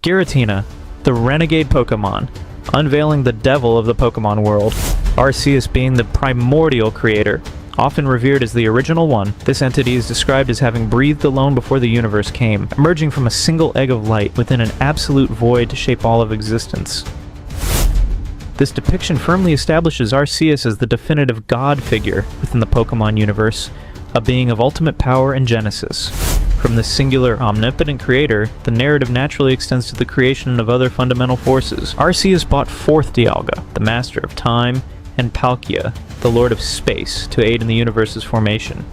Giratina, the renegade Pokemon, unveiling the devil of the Pokemon world. Arceus being the primordial creator, often revered as the original one, this entity is described as having breathed alone before the universe came, emerging from a single egg of light within an absolute void to shape all of existence. This depiction firmly establishes Arceus as the definitive god figure within the Pokemon universe, a being of ultimate power and genesis. From this singular, omnipotent creator, the narrative naturally extends to the creation of other fundamental forces. Arceus brought forth Dialga, the master of time, and Palkia, the lord of space, to aid in the universe's formation.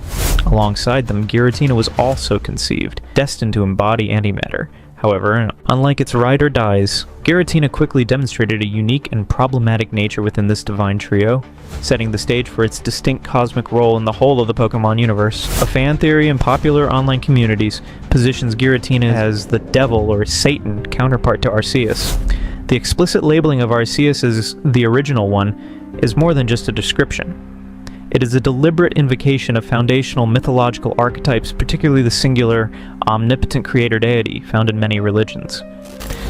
Alongside them, Giratina was also conceived, destined to embody antimatter. However, unlike its ride or dies, Giratina quickly demonstrated a unique and problematic nature within this divine trio, setting the stage for its distinct cosmic role in the whole of the Pokemon universe. A fan theory in popular online communities positions Giratina as the devil or Satan counterpart to Arceus. The explicit labeling of Arceus as the original one is more than just a description. It is a deliberate invocation of foundational mythological archetypes, particularly the singular, omnipotent creator deity found in many religions.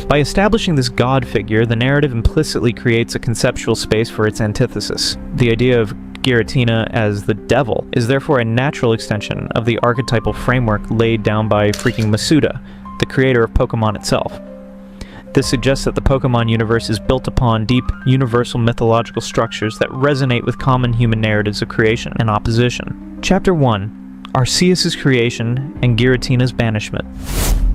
By establishing this god figure, the narrative implicitly creates a conceptual space for its antithesis. The idea of Giratina as the devil is therefore a natural extension of the archetypal framework laid down by freaking Masuda, the creator of Pokemon itself. This suggests that the Pokemon universe is built upon deep, universal mythological structures that resonate with common human narratives of creation and opposition. Chapter 1. Arceus' creation and Giratina's banishment.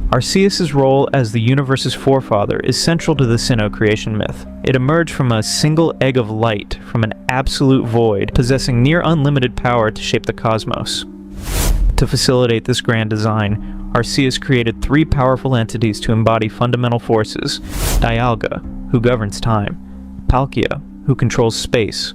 Arceus' role as the universe's forefather is central to the Sinnoh creation myth. It emerged from a single egg of light, from an absolute void, possessing near unlimited power to shape the cosmos. To facilitate this grand design, Arceus created three powerful entities to embody fundamental forces: Dialga, who governs time, Palkia, who controls space,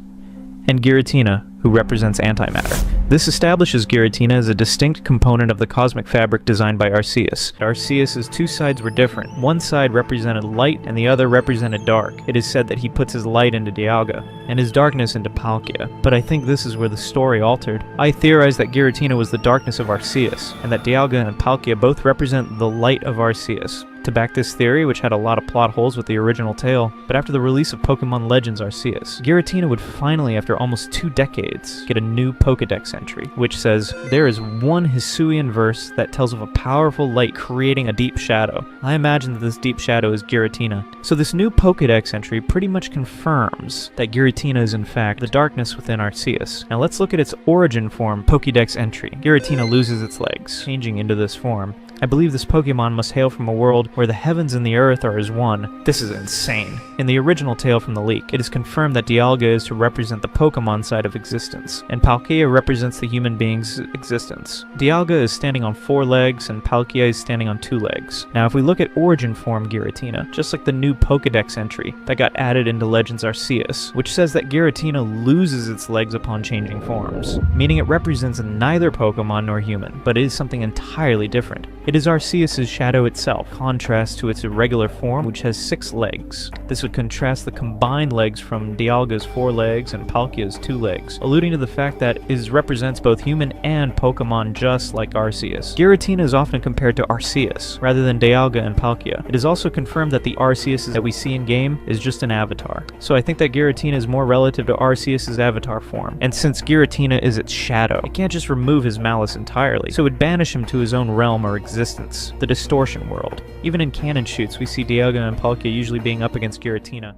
and Giratina, who represents antimatter. This establishes Giratina as a distinct component of the cosmic fabric designed by Arceus. Arceus' two sides were different. One side represented light and the other represented dark. It is said that he puts his light into Dialga and his darkness into Palkia, but I think this is where the story altered. I theorize that Giratina was the darkness of Arceus, and that Dialga and Palkia both represent the light of Arceus. To back this theory, which had a lot of plot holes with the original tale, but after the release of Pokemon Legends Arceus, Giratina would finally, after almost 2 decades, get a new Pokedex entry, which says, "There is one Hisuian verse that tells of a powerful light creating a deep shadow. I imagine that this deep shadow is Giratina." So this new Pokedex entry pretty much confirms that Giratina is in fact the darkness within Arceus. Now let's look at its origin form Pokedex entry. Giratina loses its legs, changing into this form. I believe this Pokemon must hail from a world where the heavens and the earth are as one. This is insane. In the original tale from the leak, it is confirmed that Dialga is to represent the Pokemon side of existence, and Palkia represents the human being's existence. Dialga is standing on 4 legs, and Palkia is standing on 2 legs. Now if we look at origin form Giratina, just like the new Pokedex entry that got added into Legends Arceus, which says that Giratina loses its legs upon changing forms, meaning it represents neither Pokemon nor human, but is something entirely different. It is Arceus' shadow itself, contrast to its irregular form, which has 6 legs. This would contrast the combined legs from Dialga's 4 legs and Palkia's 2 legs, alluding to the fact that it represents both human and Pokemon just like Arceus. Giratina is often compared to Arceus, rather than Dialga and Palkia. It is also confirmed that the Arceus that we see in-game is just an avatar. So I think that Giratina is more relative to Arceus' avatar form, and since Giratina is its shadow, it can't just remove his malice entirely, so it would banish him to his own realm or existence, the distortion world. Even in canon shoots, we see Dialga and Palkia usually being up against Giratina.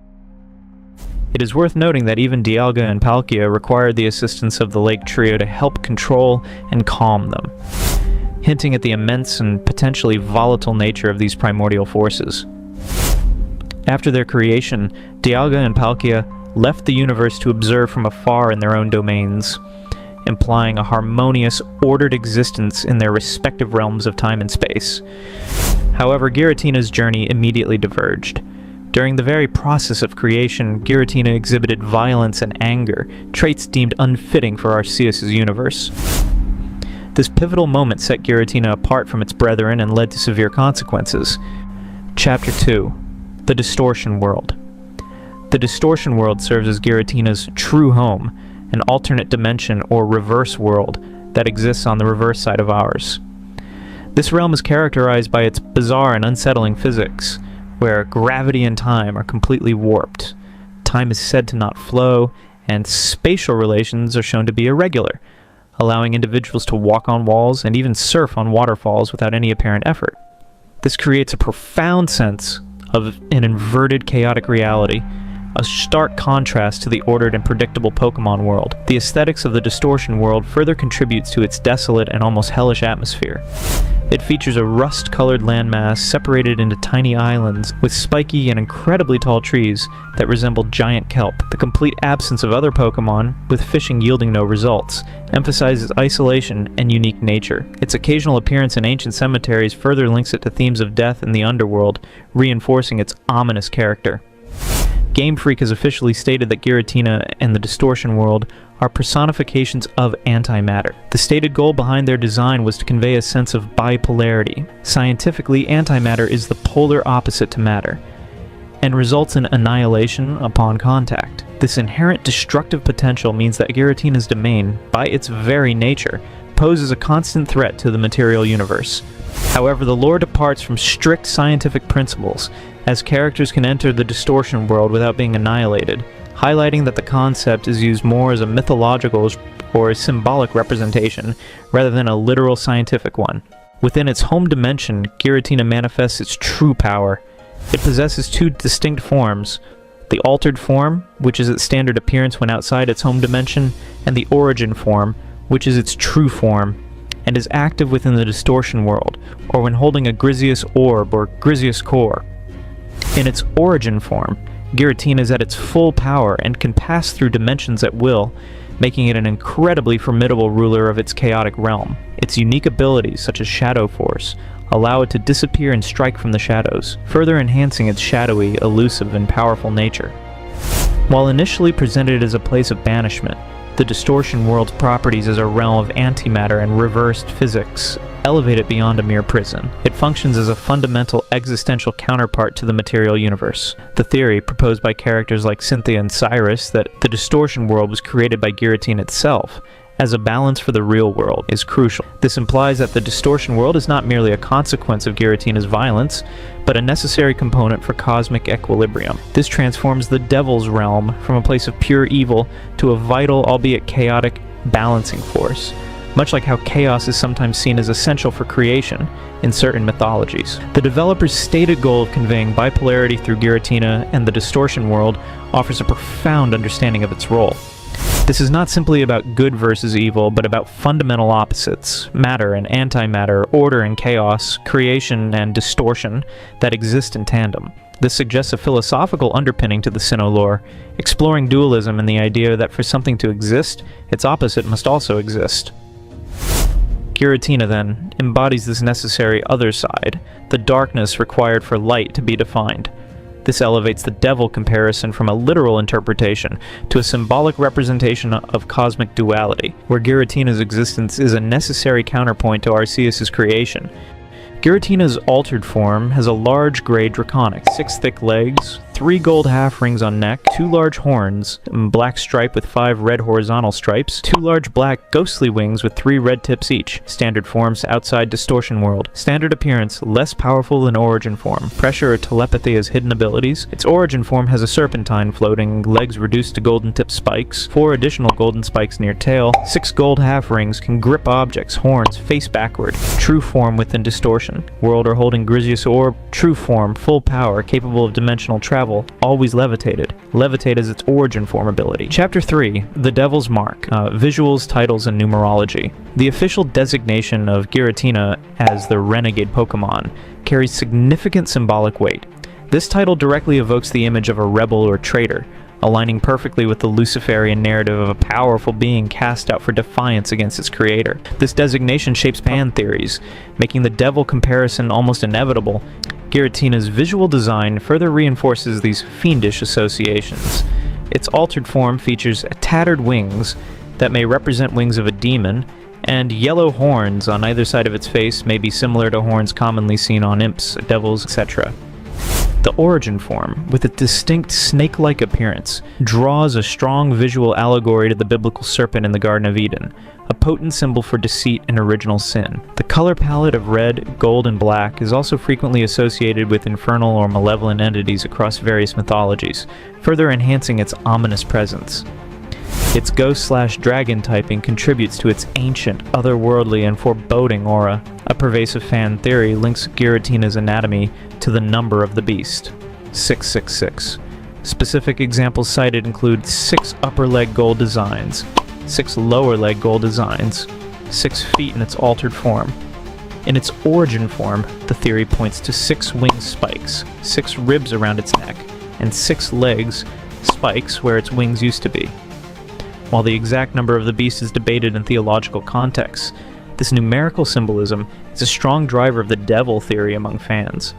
It is worth noting that even Dialga and Palkia required the assistance of the Lake Trio to help control and calm them, hinting at the immense and potentially volatile nature of these primordial forces. After their creation, Dialga and Palkia left the universe to observe from afar in their own domains, implying a harmonious, ordered existence in their respective realms of time and space. However, Giratina's journey immediately diverged. During the very process of creation, Giratina exhibited violence and anger, traits deemed unfitting for Arceus' universe. This pivotal moment set Giratina apart from its brethren and led to severe consequences. Chapter 2. The Distortion World. The Distortion World serves as Giratina's true home, an alternate dimension or reverse world that exists on the reverse side of ours. This realm is characterized by its bizarre and unsettling physics, where gravity and time are completely warped. Time is said to not flow, and spatial relations are shown to be irregular, allowing individuals to walk on walls and even surf on waterfalls without any apparent effort. This creates a profound sense of an inverted chaotic reality, a stark contrast to the ordered and predictable Pokemon world. The aesthetics of the Distortion world further contributes to its desolate and almost hellish atmosphere. It features a rust-colored landmass separated into tiny islands with spiky and incredibly tall trees that resemble giant kelp. The complete absence of other Pokemon, with fishing yielding no results, emphasizes isolation and unique nature. Its occasional appearance in ancient cemeteries further links it to themes of death in the underworld, reinforcing its ominous character. Game Freak has officially stated that Giratina and the Distortion world are personifications of antimatter. The stated goal behind their design was to convey a sense of bipolarity. Scientifically, antimatter is the polar opposite to matter, and results in annihilation upon contact. This inherent destructive potential means that Giratina's domain, by its very nature, poses a constant threat to the material universe. However, the lore departs from strict scientific principles, as characters can enter the Distortion world without being annihilated, highlighting that the concept is used more as a mythological or a symbolic representation rather than a literal scientific one. Within its home dimension, Giratina manifests its true power. It possesses two distinct forms: the altered form, which is its standard appearance when outside its home dimension, and the origin form, which is its true form, and is active within the Distortion world, or when holding a Griseous orb or Griseous core. In its origin form, Giratina is at its full power and can pass through dimensions at will, making it an incredibly formidable ruler of its chaotic realm. Its unique abilities, such as Shadow Force, allow it to disappear and strike from the shadows, further enhancing its shadowy, elusive, and powerful nature. While initially presented as a place of banishment, the Distortion world's properties as a realm of antimatter and reversed physics elevate it beyond a mere prison. It functions as a fundamental existential counterpart to the material universe. The theory, proposed by characters like Cynthia and Cyrus, that the Distortion world was created by Giratina itself as a balance for the real world, is crucial. This implies that the Distortion world is not merely a consequence of Giratina's violence, but a necessary component for cosmic equilibrium. This transforms the Devil's realm from a place of pure evil to a vital, albeit chaotic, balancing force, much like how chaos is sometimes seen as essential for creation in certain mythologies. The developer's stated goal of conveying bipolarity through Giratina and the Distortion world offers a profound understanding of its role. This is not simply about good versus evil, but about fundamental opposites: matter and antimatter, order and chaos, creation and distortion, that exist in tandem. This suggests a philosophical underpinning to the Sinnoh lore, exploring dualism and the idea that for something to exist, its opposite must also exist. Giratina, then, embodies this necessary other side, the darkness required for light to be defined. This elevates the devil comparison from a literal interpretation to a symbolic representation of cosmic duality, where Giratina's existence is a necessary counterpoint to Arceus' creation. Giratina's altered form has a large gray draconic, 6 thick legs, 3 gold half rings on neck, 2 large horns, black stripe with 5 red horizontal stripes, 2 large black ghostly wings with 3 red tips each. Standard forms outside Distortion world. Standard appearance, less powerful than origin form. Pressure or telepathy as hidden abilities. Its origin form has a serpentine floating, legs reduced to golden tip spikes, 4 additional golden spikes near tail, 6 gold half rings, can grip objects, horns, face backward. True form within Distortion world or holding Griseous orb. True form, full power, capable of dimensional travel, always levitated. Levitate is its origin form ability. Chapter 3, The Devil's Mark, Visuals, Titles, and Numerology. The official designation of Giratina as the Renegade Pokemon carries significant symbolic weight. This title directly evokes the image of a rebel or traitor, aligning perfectly with the Luciferian narrative of a powerful being cast out for defiance against its creator. This designation shapes pan theories, making the devil comparison almost inevitable. Giratina's visual design further reinforces these fiendish associations. Its altered form features tattered wings that may represent wings of a demon, and yellow horns on either side of its face may be similar to horns commonly seen on imps, devils, etc. The origin form, with its distinct snake-like appearance, draws a strong visual allegory to the biblical serpent in the Garden of Eden, a potent symbol for deceit and original sin. The color palette of red, gold, and black is also frequently associated with infernal or malevolent entities across various mythologies, further enhancing its ominous presence. Its ghost/dragon typing contributes to its ancient, otherworldly, and foreboding aura. A pervasive fan theory links Giratina's anatomy to the number of the beast, 666. Specific examples cited include 6 upper leg gold designs, 6 lower leg gold designs, 6 feet in its altered form. In its origin form, the theory points to 6 wing spikes, 6 ribs around its neck, and 6 legs, spikes where its wings used to be. While the exact number of the beast is debated in theological contexts, this numerical symbolism is a strong driver of the devil theory among fans.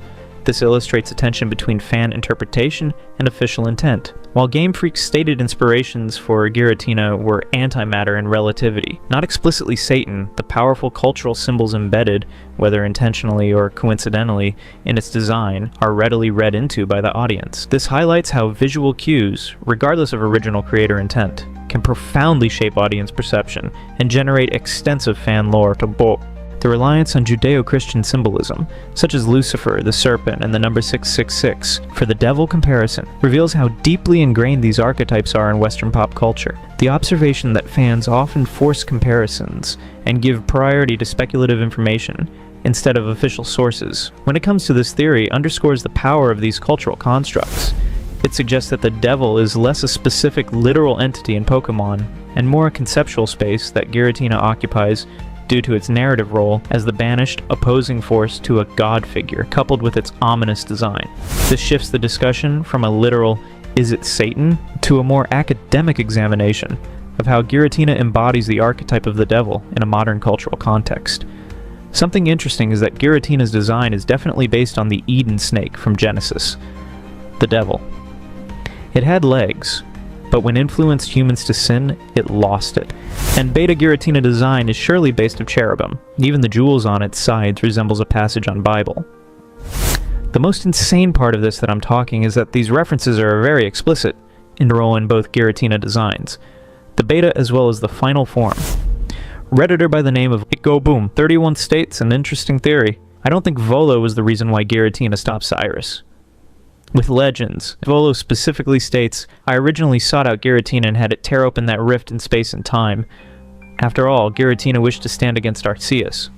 This illustrates a tension between fan interpretation and official intent. While Game Freak's stated inspirations for Giratina were antimatter and relativity, not explicitly Satan, the powerful cultural symbols embedded, whether intentionally or coincidentally, in its design are readily read into by the audience. This highlights how visual cues, regardless of original creator intent, can profoundly shape audience perception and generate extensive fan lore to boot. The reliance on Judeo-Christian symbolism, such as Lucifer, the serpent, and the number 666, for the devil comparison, reveals how deeply ingrained these archetypes are in Western pop culture. The observation that fans often force comparisons and give priority to speculative information instead of official sources, when it comes to this theory, underscores the power of these cultural constructs. It suggests that the devil is less a specific literal entity in Pokemon, and more a conceptual space that Giratina occupies due to its narrative role as the banished, opposing force to a god figure, coupled with its ominous design. This shifts the discussion from a literal, "is it Satan?" to a more academic examination of how Giratina embodies the archetype of the devil in a modern cultural context. Something interesting is that Giratina's design is definitely based on the Eden snake from Genesis, the devil. It had legs, but when influenced humans to sin, it lost it. And Beta Giratina design is surely based of cherubim. Even the jewels on its sides resembles a passage on Bible. The most insane part of this that I'm talking is that these references are very explicit in role in both Giratina designs, the beta as well as the final form. Redditor by the name of Boom 31 states an interesting theory. I don't think Volo was the reason why Giratina stopped Cyrus. With Legends, Volo specifically states, "I originally sought out Giratina and had it tear open that rift in space and time. After all, Giratina wished to stand against Arceus."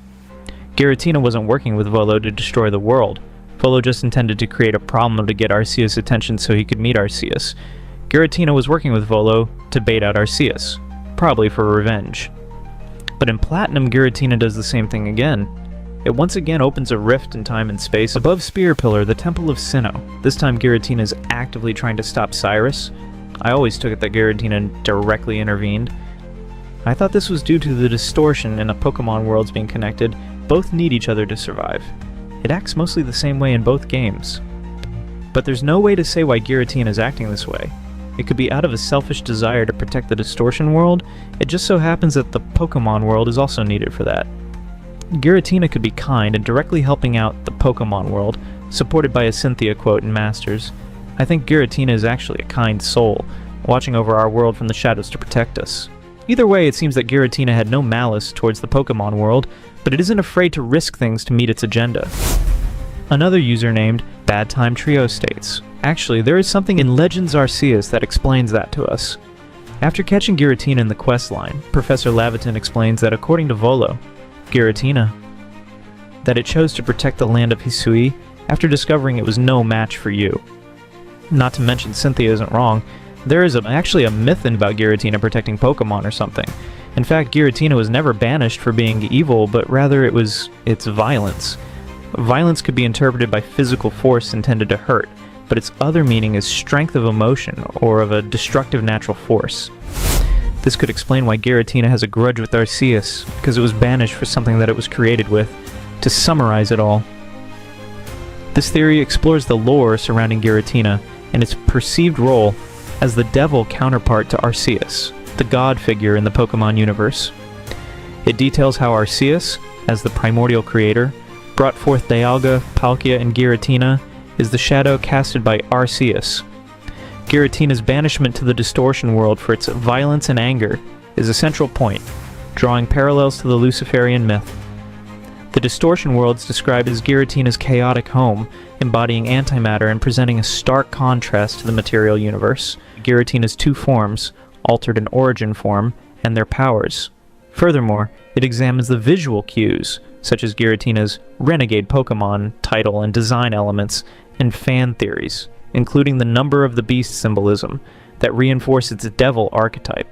Giratina wasn't working with Volo to destroy the world. Volo just intended to create a problem to get Arceus' attention so he could meet Arceus. Giratina was working with Volo to bait out Arceus, probably for revenge. But in Platinum, Giratina does the same thing again. It once again opens a rift in time and space above Spear Pillar, the Temple of Sinnoh. This time Giratina is actively trying to stop Cyrus. I always took it that Giratina directly intervened. I thought this was due to the distortion in a Pokemon worlds being connected. Both need each other to survive. It acts mostly the same way in both games. But there's no way to say why Giratina is acting this way. It could be out of a selfish desire to protect the distortion world. It just so happens that the Pokemon world is also needed for that. Giratina could be kind and directly helping out the Pokemon world, supported by a Cynthia quote in Masters. I think Giratina is actually a kind soul, watching over our world from the shadows to protect us. Either way, it seems that Giratina had no malice towards the Pokemon world, but it isn't afraid to risk things to meet its agenda. Another user named Bad Time Trio states, "Actually, there is something in Legends Arceus that explains that to us." After catching Giratina in the quest line, Professor Laviton explains that according to Volo, Giratina, that it chose to protect the land of Hisui after discovering it was no match for you. Not to mention Cynthia isn't wrong, there is actually a myth about Giratina protecting Pokemon or something. In fact, Giratina was never banished for being evil, but rather it was its violence. Violence could be interpreted by physical force intended to hurt, but its other meaning is strength of emotion or of a destructive natural force. This could explain why Giratina has a grudge with Arceus, because it was banished for something that it was created with. To summarize it all, this theory explores the lore surrounding Giratina and its perceived role as the devil counterpart to Arceus, the god figure in the Pokemon universe. It details how Arceus, as the primordial creator, brought forth Dialga, Palkia, and Giratina, is the shadow casted by Arceus. Giratina's banishment to the distortion world for its violence and anger is a central point, drawing parallels to the Luciferian myth. The distortion world is described as Giratina's chaotic home, embodying antimatter and presenting a stark contrast to the material universe. Giratina's two forms, altered and origin form, and their powers. Furthermore, it examines the visual cues, such as Giratina's renegade Pokemon title and design elements, and fan theories, including the number of the beast symbolism, that reinforce its devil archetype.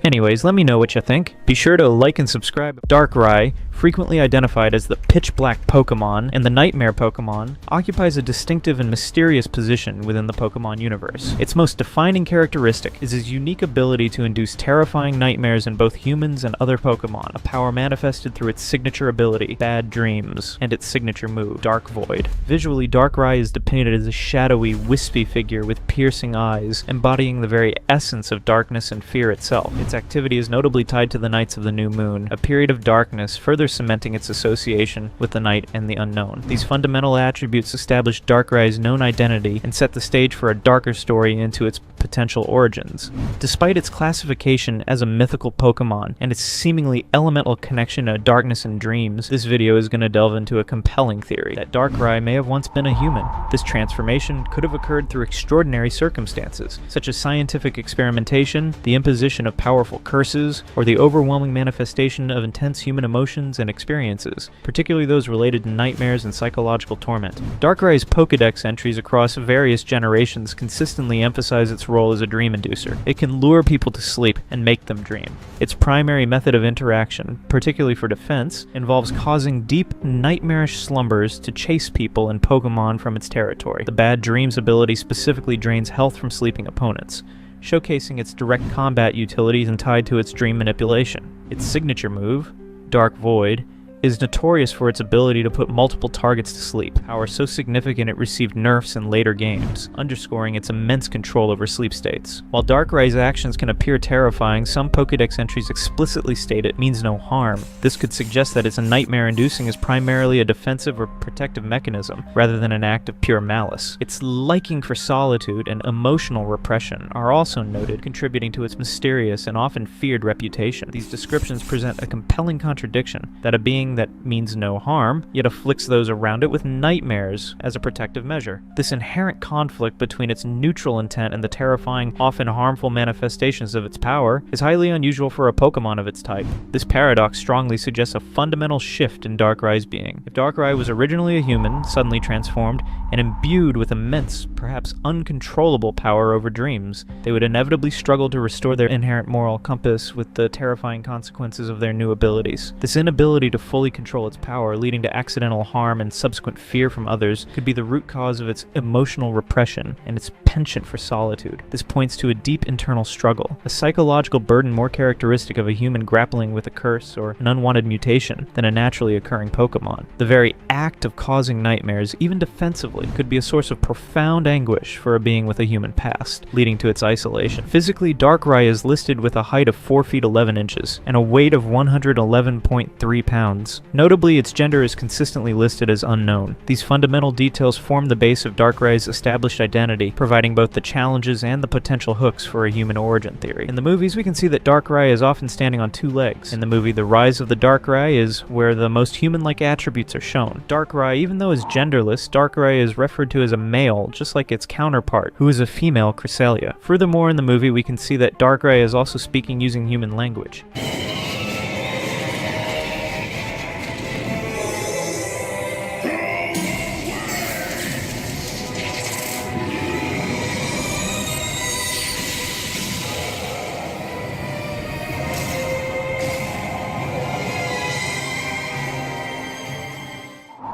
Anyways, let me know what you think. Be sure to like and subscribe. Darkrai, frequently identified as the pitch-black Pokemon and the nightmare Pokemon, occupies a distinctive and mysterious position within the Pokemon universe. Its most defining characteristic is his unique ability to induce terrifying nightmares in both humans and other Pokemon, a power manifested through its signature ability, Bad Dreams, and its signature move, Dark Void. Visually, Darkrai is depicted as a shadowy, wispy figure with piercing eyes, embodying the very essence of darkness and fear itself. Its activity is notably tied to the nights of the new moon, a period of darkness, further cementing its association with the night and the unknown. These fundamental attributes establish Darkrai's known identity and set the stage for a darker story into its potential origins. Despite its classification as a mythical Pokemon and its seemingly elemental connection to darkness and dreams, this video is going to delve into a compelling theory that Darkrai may have once been a human. This transformation could have occurred through extraordinary circumstances, such as scientific experimentation, the imposition of powerful curses, or the overwhelming manifestation of intense human emotions and experiences, particularly those related to nightmares and psychological torment. Darkrai's Pokédex entries across various generations consistently emphasize its role as a dream inducer. It can lure people to sleep and make them dream. Its primary method of interaction, particularly for defense, involves causing deep, nightmarish slumbers to chase people and Pokemon from its territory. The Bad Dreams ability specifically drains health from sleeping opponents, showcasing its direct combat utilities and tied to its dream manipulation. Its signature move, Dark Void, is notorious for its ability to put multiple targets to sleep, power so significant it received nerfs in later games, underscoring its immense control over sleep states. While Darkrai's actions can appear terrifying, some Pokédex entries explicitly state it means no harm. This could suggest that its nightmare-inducing is primarily a defensive or protective mechanism, rather than an act of pure malice. Its liking for solitude and emotional repression are also noted, contributing to its mysterious and often feared reputation. These descriptions present a compelling contradiction, that a being that means no harm, yet afflicts those around it with nightmares as a protective measure. This inherent conflict between its neutral intent and the terrifying, often harmful manifestations of its power is highly unusual for a Pokemon of its type. This paradox strongly suggests a fundamental shift in Darkrai's being. If Darkrai was originally a human, suddenly transformed, and imbued with immense, perhaps uncontrollable power over dreams, they would inevitably struggle to restore their inherent moral compass with the terrifying consequences of their new abilities. This inability to fully control its power, leading to accidental harm and subsequent fear from others, could be the root cause of its emotional repression and its penchant for solitude. This points to a deep internal struggle, a psychological burden more characteristic of a human grappling with a curse or an unwanted mutation than a naturally occurring Pokemon. The very act of causing nightmares, even defensively, could be a source of profound anguish for a being with a human past, leading to its isolation. Physically, Darkrai is listed with a height of 4 feet 11 inches and a weight of 111.3 pounds. Notably, its gender is consistently listed as unknown. These fundamental details form the base of Darkrai's established identity, providing both the challenges and the potential hooks for a human origin theory. In the movies, we can see that Darkrai is often standing on two legs. In the movie The Rise of the Darkrai is where the most human-like attributes are shown. Darkrai, even though is genderless, Darkrai is referred to as a male, just like its counterpart, who is a female Cresselia. Furthermore, in the movie, we can see that Darkrai is also speaking using human language.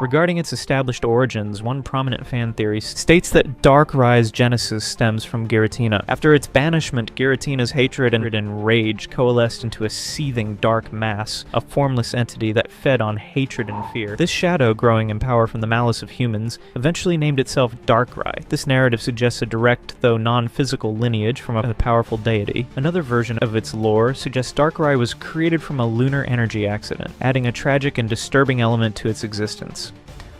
Regarding its established origins, one prominent fan theory states that Darkrai's genesis stems from Giratina. After its banishment, Giratina's hatred and rage coalesced into a seething dark mass, a formless entity that fed on hatred and fear. This shadow, growing in power from the malice of humans, eventually named itself Darkrai. This narrative suggests a direct, though non-physical lineage from a powerful deity. Another version of its lore suggests Darkrai was created from a lunar energy accident, adding a tragic and disturbing element to its existence.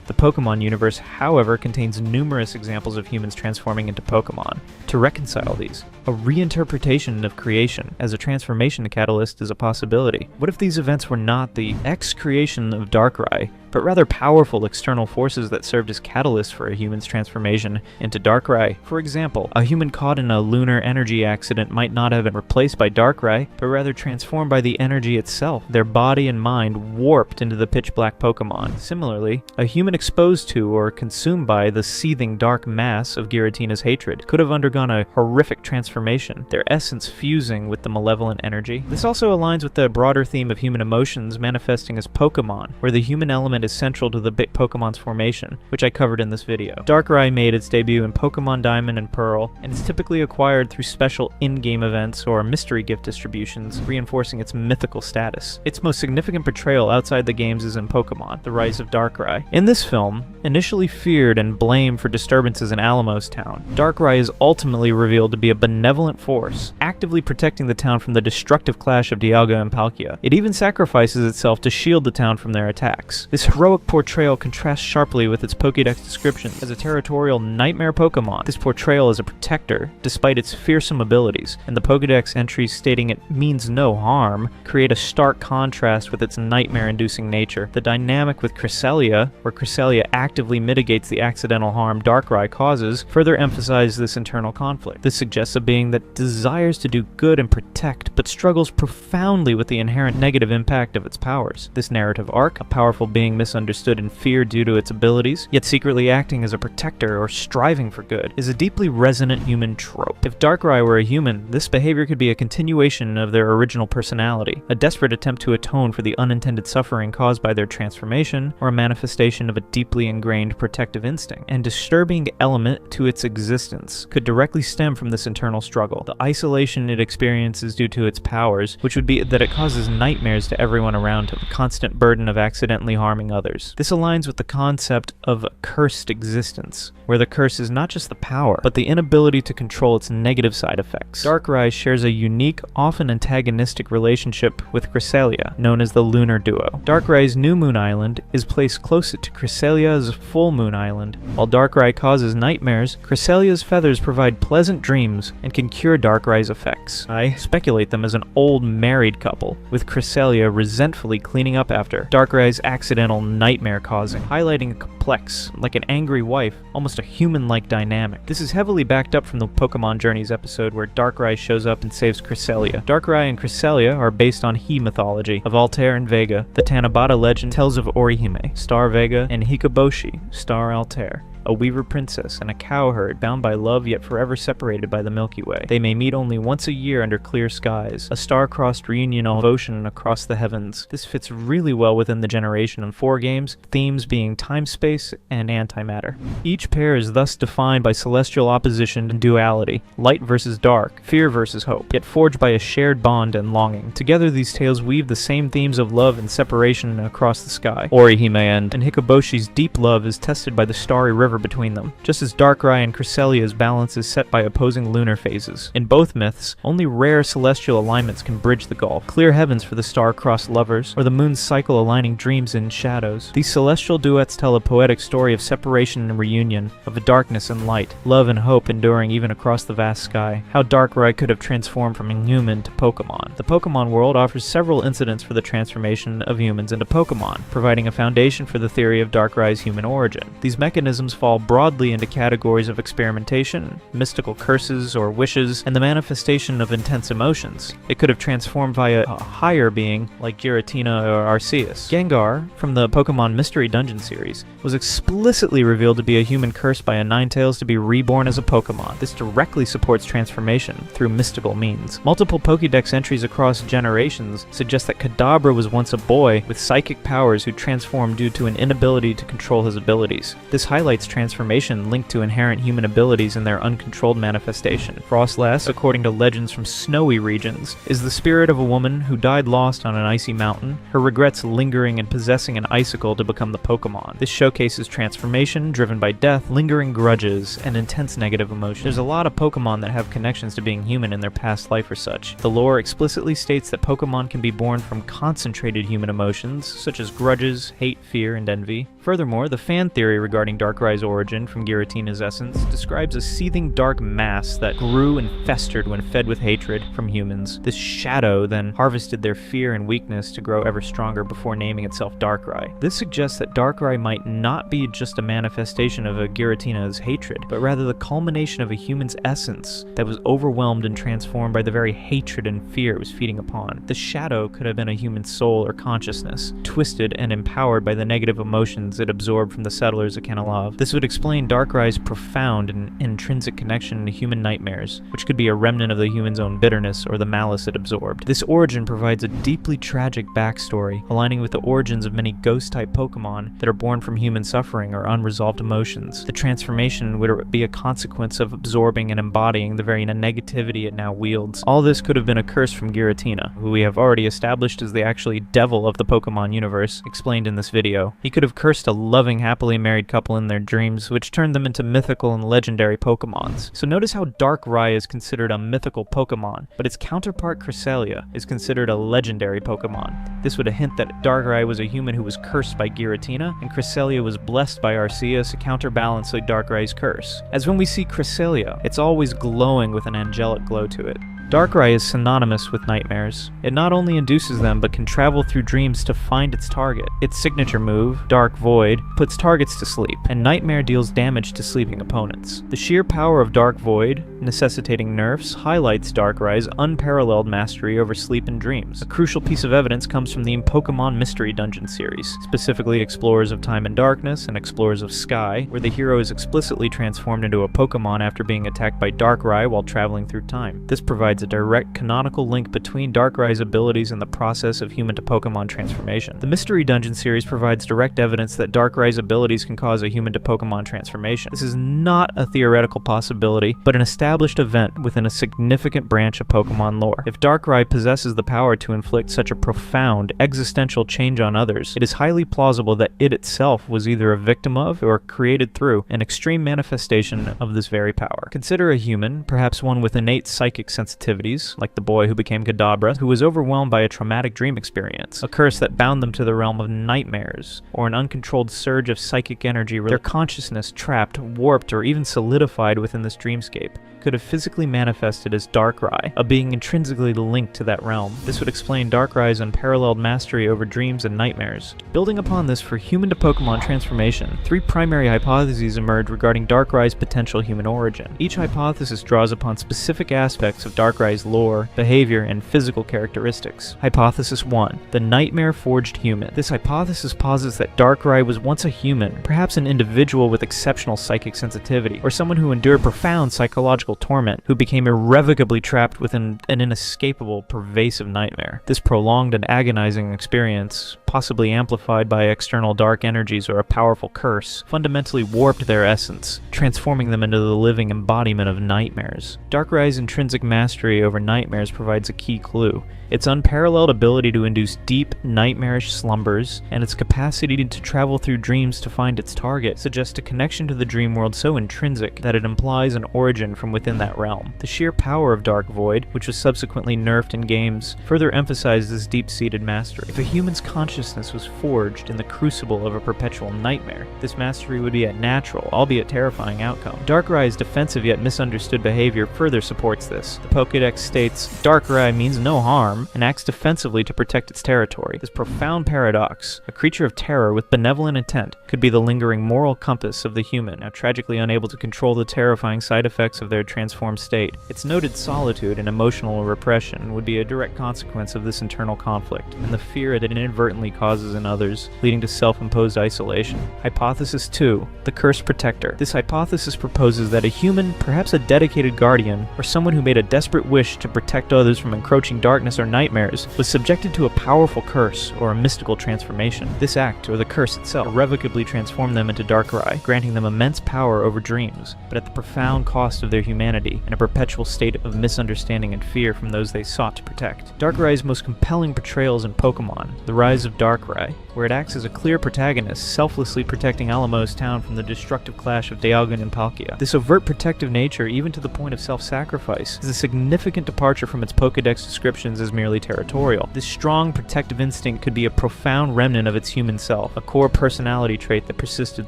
The Pokemon universe, however, contains numerous examples of humans transforming into Pokemon. To reconcile these, a reinterpretation of creation as a transformation catalyst is a possibility. What if these events were not the excreation of Darkrai, but rather powerful external forces that served as catalysts for a human's transformation into Darkrai? For example, a human caught in a lunar energy accident might not have been replaced by Darkrai, but rather transformed by the energy itself, their body and mind warped into the pitch-black Pokemon. Similarly, a human exposed to or consumed by the seething dark mass of Giratina's hatred could have undergone a horrific transformation, their essence fusing with the malevolent energy. This also aligns with the broader theme of human emotions manifesting as Pokemon, where the human element is central to the Pokemon's formation, which I covered in this video. Darkrai made its debut in Pokemon Diamond and Pearl, and is typically acquired through special in-game events or mystery gift distributions, reinforcing its mythical status. Its most significant portrayal outside the games is in Pokemon: The Rise of Darkrai. In this film, initially feared and blamed for disturbances in Alamos Town, Darkrai is ultimately revealed to be a benevolent force, actively protecting the town from the destructive clash of Dialga and Palkia. It even sacrifices itself to shield the town from their attacks. This heroic portrayal contrasts sharply with its Pokédex description as a territorial nightmare Pokemon. This portrayal is a protector, despite its fearsome abilities, and the Pokédex entries stating it means no harm create a stark contrast with its nightmare-inducing nature. The dynamic with Cresselia, where Cresselia actively mitigates the accidental harm Darkrai causes, further emphasize this internal conflict. This suggests a being that desires to do good and protect, but struggles profoundly with the inherent negative impact of its powers. This narrative arc, a powerful being misunderstood and feared due to its abilities, yet secretly acting as a protector or striving for good, is a deeply resonant human trope. If Darkrai were a human, this behavior could be a continuation of their original personality, a desperate attempt to atone for the unintended suffering caused by their transformation, or a manifestation of a deeply ingrained protective instinct. And disturbing element to its existence could directly stem from this internal struggle. The isolation it experiences due to its powers, which would be that it causes nightmares to everyone around him, constant burden of accidentally harming others. This aligns with the concept of cursed existence, where the curse is not just the power, but the inability to control its negative side effects. Darkrai shares a unique, often antagonistic relationship with Cresselia, known as the Lunar Duo. Darkrai's New Moon Island is placed closer to Cresselia's Full Moon Island. While Darkrai causes nightmares, Cresselia's feathers provide pleasant dreams and can cure Darkrai's effects. I speculate them as an old married couple, with Cresselia resentfully cleaning up after Darkrai's accidental nightmare causing, highlighting a complex, like an angry wife, almost a human-like dynamic. This is heavily backed up from the Pokemon Journeys episode where Darkrai shows up and saves Cresselia. Darkrai and Cresselia are based on He mythology of Altair and Vega. The Tanabata legend tells of Orihime, Star Vega, and Hikoboshi, Star Altair, a weaver princess and a cowherd bound by love yet forever separated by the Milky Way. They may meet only once a year under clear skies, a star-crossed reunion of ocean across the heavens. This fits really well within the Generation of 4 games, themes being time-space and antimatter. Each pair is thus defined by celestial opposition and duality, light versus dark, fear versus hope, yet forged by a shared bond and longing. Together these tales weave the same themes of love and separation across the sky. Orihime and Hikoboshi's deep love is tested by the starry river between them, just as Darkrai and Cresselia's balance is set by opposing lunar phases. In both myths, only rare celestial alignments can bridge the gulf. Clear heavens for the star-crossed lovers, or the moon's cycle aligning dreams and shadows. These celestial duets tell a poetic story of separation and reunion, of darkness and light, love and hope enduring even across the vast sky. How Darkrai could have transformed from a human to Pokemon. The Pokemon world offers several incidents for the transformation of humans into Pokemon, providing a foundation for the theory of Darkrai's human origin. These mechanisms fall broadly into categories of experimentation, mystical curses or wishes, and the manifestation of intense emotions. It could have transformed via a higher being like Giratina or Arceus. Gengar, from the Pokemon Mystery Dungeon series, was explicitly revealed to be a human cursed by a Ninetales to be reborn as a Pokemon. This directly supports transformation through mystical means. Multiple Pokédex entries across generations suggest that Kadabra was once a boy with psychic powers who transformed due to an inability to control his abilities. This highlights transformation linked to inherent human abilities and their uncontrolled manifestation. Frostlass, according to legends from snowy regions, is the spirit of a woman who died lost on an icy mountain, her regrets lingering and possessing an icicle to become the Pokemon. This showcases transformation driven by death, lingering grudges, and intense negative emotion. There's a lot of Pokemon that have connections to being human in their past life or such. The lore explicitly states that Pokemon can be born from concentrated human emotions, such as grudges, hate, fear, and envy. Furthermore, the fan theory regarding Darkrai's origin from Giratina's essence describes a seething dark mass that grew and festered when fed with hatred from humans. This shadow then harvested their fear and weakness to grow ever stronger before naming itself Darkrai. This suggests that Darkrai might not be just a manifestation of a Giratina's hatred, but rather the culmination of a human's essence that was overwhelmed and transformed by the very hatred and fear it was feeding upon. The shadow could have been a human soul or consciousness, twisted and empowered by the negative emotions it absorbed from the settlers of Kanalav. This would explain Darkrai's profound and intrinsic connection to human nightmares, which could be a remnant of the human's own bitterness or the malice it absorbed. This origin provides a deeply tragic backstory, aligning with the origins of many ghost-type Pokemon that are born from human suffering or unresolved emotions. The transformation would be a consequence of absorbing and embodying the very negativity it now wields. All this could have been a curse from Giratina, who we have already established is the actually devil of the Pokemon universe, explained in this video. He could have cursed a loving, happily married couple in their dreams, which turned them into mythical and legendary Pokemons. So notice how Darkrai is considered a mythical Pokemon, but its counterpart Cresselia is considered a legendary Pokemon. This would hint that Darkrai was a human who was cursed by Giratina, and Cresselia was blessed by Arceus to counterbalance Darkrai's curse. As when we see Cresselia, it's always glowing with an angelic glow to it. Darkrai is synonymous with nightmares. It not only induces them, but can travel through dreams to find its target. Its signature move, Dark Void, puts targets to sleep, and Nightmare deals damage to sleeping opponents. The sheer power of Dark Void, necessitating nerfs, highlights Darkrai's unparalleled mastery over sleep and dreams. A crucial piece of evidence comes from the Pokemon Mystery Dungeon series, specifically Explorers of Time and Darkness and Explorers of Sky, where the hero is explicitly transformed into a Pokemon after being attacked by Darkrai while traveling through time. This provides a direct canonical link between Darkrai's abilities and the process of human to Pokemon transformation. The Mystery Dungeon series provides direct evidence that Darkrai's abilities can cause a human to Pokemon transformation. This is not a theoretical possibility, but an established event within a significant branch of Pokemon lore. If Darkrai possesses the power to inflict such a profound, existential change on others, it is highly plausible that it itself was either a victim of or created through an extreme manifestation of this very power. Consider a human, perhaps one with innate psychic sensitivity, like the boy who became Kadabra, who was overwhelmed by a traumatic dream experience, a curse that bound them to the realm of nightmares, or an uncontrolled surge of psychic energy, their consciousness trapped, warped, or even solidified within this dreamscape, could have physically manifested as Darkrai, a being intrinsically linked to that realm. This would explain Darkrai's unparalleled mastery over dreams and nightmares. Building upon this for human to Pokemon transformation, three primary hypotheses emerge regarding Darkrai's potential human origin. Each hypothesis draws upon specific aspects of Darkrai's lore, behavior, and physical characteristics. Hypothesis 1. The Nightmare-Forged Human. This hypothesis posits that Darkrai was once a human, perhaps an individual with exceptional psychic sensitivity, or someone who endured profound psychological torment, who became irrevocably trapped within an inescapable, pervasive nightmare. This prolonged and agonizing experience, possibly amplified by external dark energies or a powerful curse, fundamentally warped their essence, transforming them into the living embodiment of nightmares. Darkrai's intrinsic mastery over nightmares provides a key clue. Its unparalleled ability to induce deep, nightmarish slumbers, and its capacity to travel through dreams to find its target, suggest a connection to the dream world so intrinsic that it implies an origin from within that realm. The sheer power of Dark Void, which was subsequently nerfed in games, further emphasized this deep-seated mastery. If a human's consciousness was forged in the crucible of a perpetual nightmare, this mastery would be a natural, albeit terrifying outcome. Darkrai's defensive yet misunderstood behavior further supports this. The Pokédex states, Darkrai means no harm, and acts defensively to protect its territory. This profound paradox, a creature of terror with benevolent intent, could be the lingering moral compass of the human, now tragically unable to control the terrifying side effects of their transformed state. Its noted solitude and emotional repression would be a direct consequence of this internal conflict, and the fear it inadvertently mistakenly causes in others, leading to self-imposed isolation. Hypothesis 2. The Cursed Protector. This hypothesis proposes that a human, perhaps a dedicated guardian, or someone who made a desperate wish to protect others from encroaching darkness or nightmares, was subjected to a powerful curse or a mystical transformation. This act, or the curse itself, irrevocably transformed them into Darkrai, granting them immense power over dreams, but at the profound cost of their humanity and a perpetual state of misunderstanding and fear from those they sought to protect. Darkrai's most compelling portrayals in Pokemon, The Rise of Darkrai, where it acts as a clear protagonist, selflessly protecting Alamo's town from the destructive clash of Dialga and Palkia. This overt protective nature, even to the point of self-sacrifice, is a significant departure from its Pokédex descriptions as merely territorial. This strong protective instinct could be a profound remnant of its human self, a core personality trait that persisted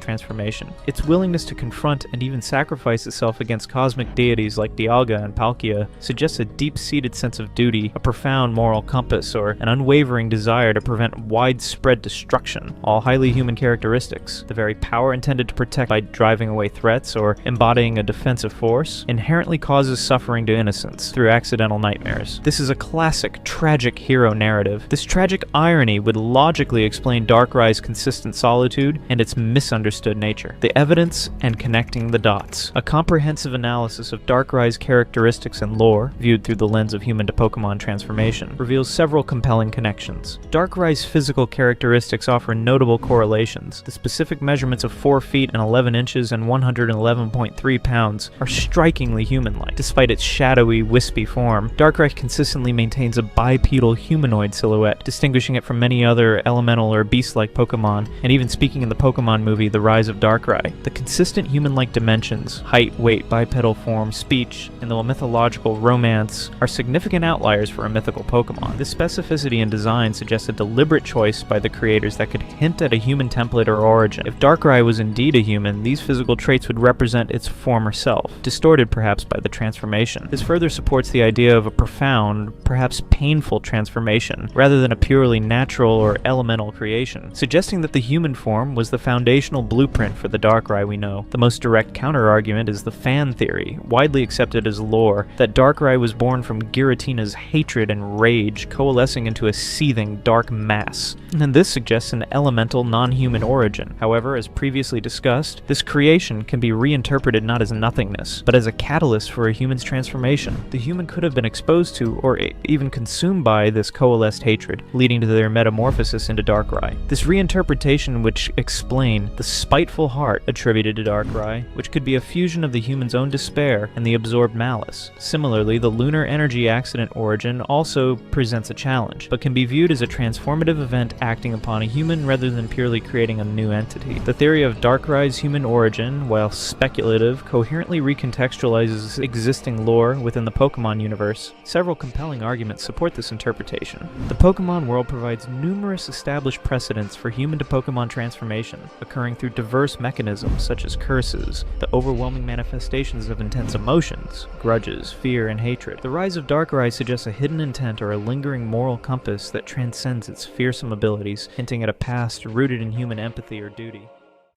transformation. Its willingness to confront and even sacrifice itself against cosmic deities like Dialga and Palkia suggests a deep-seated sense of duty, a profound moral compass, or an unwavering desire to prevent widespread destruction, all highly human characteristics. The very power intended to protect by driving away threats or embodying a defensive force inherently causes suffering to innocents through accidental nightmares. This is a classic, tragic hero narrative. This tragic irony would logically explain Darkrai's consistent solitude and its misunderstood nature. The evidence and connecting the dots. A comprehensive analysis of Darkrai's characteristics and lore, viewed through the lens of human to Pokemon transformation, reveals several compelling connections. Darkrai's physical characteristics offer notable correlations. The specific measurements of 4 feet and 11 inches and 111.3 pounds are strikingly human-like. Despite its shadowy, wispy form, Darkrai consistently maintains a bipedal humanoid silhouette, distinguishing it from many other elemental or beast-like Pokemon, and even speaking in the Pokemon movie The Rise of Darkrai. The consistent human-like dimensions, height, weight, bipedal form, speech, and the mythological romance are significant outliers for a mythical Pokemon. This specificity in design suggests a deliberate choice by the creators that could hint at a human template or origin. If Darkrai was indeed a human, these physical traits would represent its former self, distorted perhaps by the transformation. This further supports the idea of a profound, perhaps painful transformation, rather than a purely natural or elemental creation, suggesting that the human form was the foundational blueprint for the Darkrai we know. The most direct counter-argument is the fan theory, widely accepted as lore, that Darkrai was born from Giratina's hatred and rage coalescing into a seething dark mass, and this suggests an elemental non-human origin. However, as previously discussed, this creation can be reinterpreted not as nothingness, but as a catalyst for a human's transformation. The human could have been exposed to, or even consumed by, this coalesced hatred, leading to their metamorphosis into Darkrai. This reinterpretation would explain the spiteful heart attributed to Darkrai, which could be a fusion of the human's own despair and the absorbed malice. Similarly, the lunar energy accident origin also presents a challenge, but can be viewed as a transformative event acting upon a human rather than purely creating a new entity. The theory of Darkrai's human origin, while speculative, coherently recontextualizes existing lore within the Pokemon universe. Several compelling arguments support this interpretation. The Pokemon world provides numerous established precedents for human to Pokemon transformation, occurring through diverse mechanisms such as curses, the overwhelming manifestations of intense emotions, grudges, fear, and hatred. The Rise of Darkrai suggests a hidden intent or a lingering moral compass that transcends its fearsome abilities, hinting at a past rooted in human empathy or duty.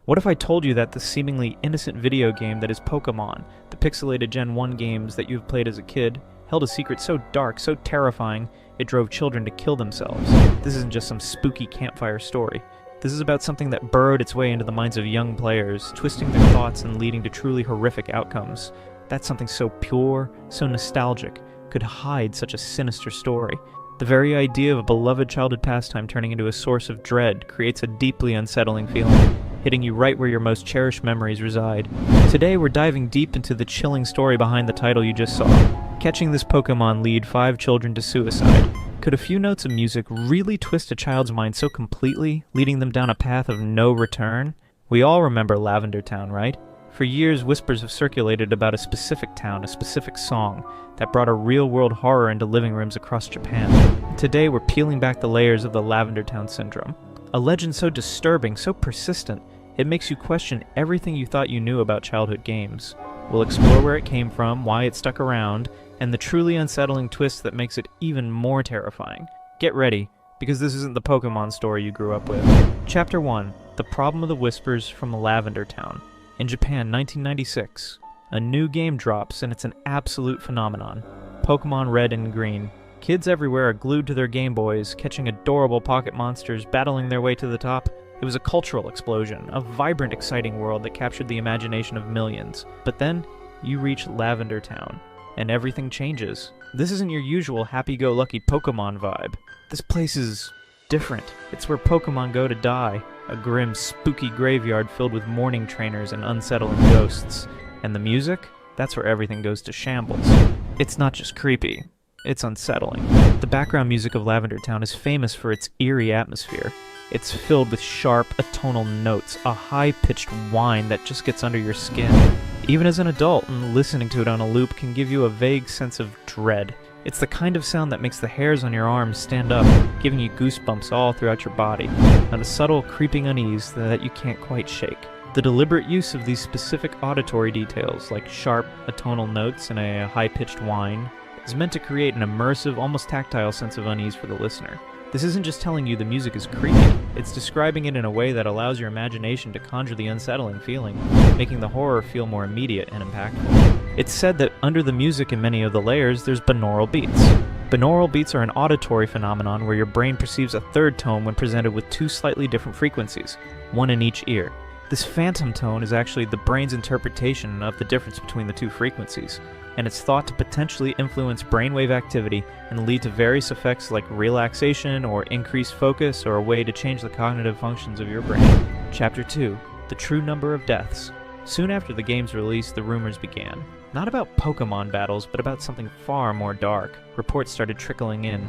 What if I told you that the seemingly innocent video game that is Pokemon, the pixelated Gen 1 games that you've played as a kid, held a secret so dark, so terrifying, it drove children to kill themselves? This isn't just some spooky campfire story. This is about something that burrowed its way into the minds of young players, twisting their thoughts and leading to truly horrific outcomes. That's something so pure, so nostalgic, could hide such a sinister story. The very idea of a beloved childhood pastime turning into a source of dread creates a deeply unsettling feeling, hitting you right where your most cherished memories reside. Today we're diving deep into the chilling story behind the title you just saw. Catching this Pokemon lead 5 children to suicide. Could a few notes of music really twist a child's mind so completely, leading them down a path of no return? We all remember Lavendar Town, right? For years, whispers have circulated about a specific town, a specific song, that brought a real-world horror into living rooms across Japan. Today, we're peeling back the layers of the Lavendar Town syndrome. A legend so disturbing, so persistent, it makes you question everything you thought you knew about childhood games. We'll explore where it came from, why it stuck around, and the truly unsettling twist that makes it even more terrifying. Get ready, because this isn't the Pokemon story you grew up with. Chapter 1. The Problem of the Whispers from Lavendar Town. In Japan, 1996. A new game drops, and it's an absolute phenomenon. Pokemon Red and Green. Kids everywhere are glued to their Game Boys, catching adorable pocket monsters, battling their way to the top. It was a cultural explosion, a vibrant, exciting world that captured the imagination of millions. But then, you reach Lavendar Town, and everything changes. This isn't your usual happy-go-lucky Pokemon vibe. This place is different. It's where Pokemon go to die. A grim, spooky graveyard filled with mourning trainers and unsettling ghosts. And the music? That's where everything goes to shambles. It's not just creepy, it's unsettling. The background music of Lavendar Town is famous for its eerie atmosphere. It's filled with sharp, atonal notes, a high-pitched whine that just gets under your skin. Even as an adult, and listening to it on a loop can give you a vague sense of dread. It's the kind of sound that makes the hairs on your arms stand up, giving you goosebumps all throughout your body, and a subtle, creeping unease that you can't quite shake. The deliberate use of these specific auditory details, like sharp, atonal notes and a high-pitched whine, is meant to create an immersive, almost tactile sense of unease for the listener. This isn't just telling you the music is creepy, it's describing it in a way that allows your imagination to conjure the unsettling feeling, making the horror feel more immediate and impactful. It's said that under the music in many of the layers, there's binaural beats. Binaural beats are an auditory phenomenon where your brain perceives a third tone when presented with two slightly different frequencies, one in each ear. This phantom tone is actually the brain's interpretation of the difference between the two frequencies, and it's thought to potentially influence brainwave activity and lead to various effects like relaxation or increased focus or a way to change the cognitive functions of your brain. Chapter 2. The True Number of Deaths. Soon after the game's release, the rumors began. Not about Pokemon battles, but about something far more dark. Reports started trickling in,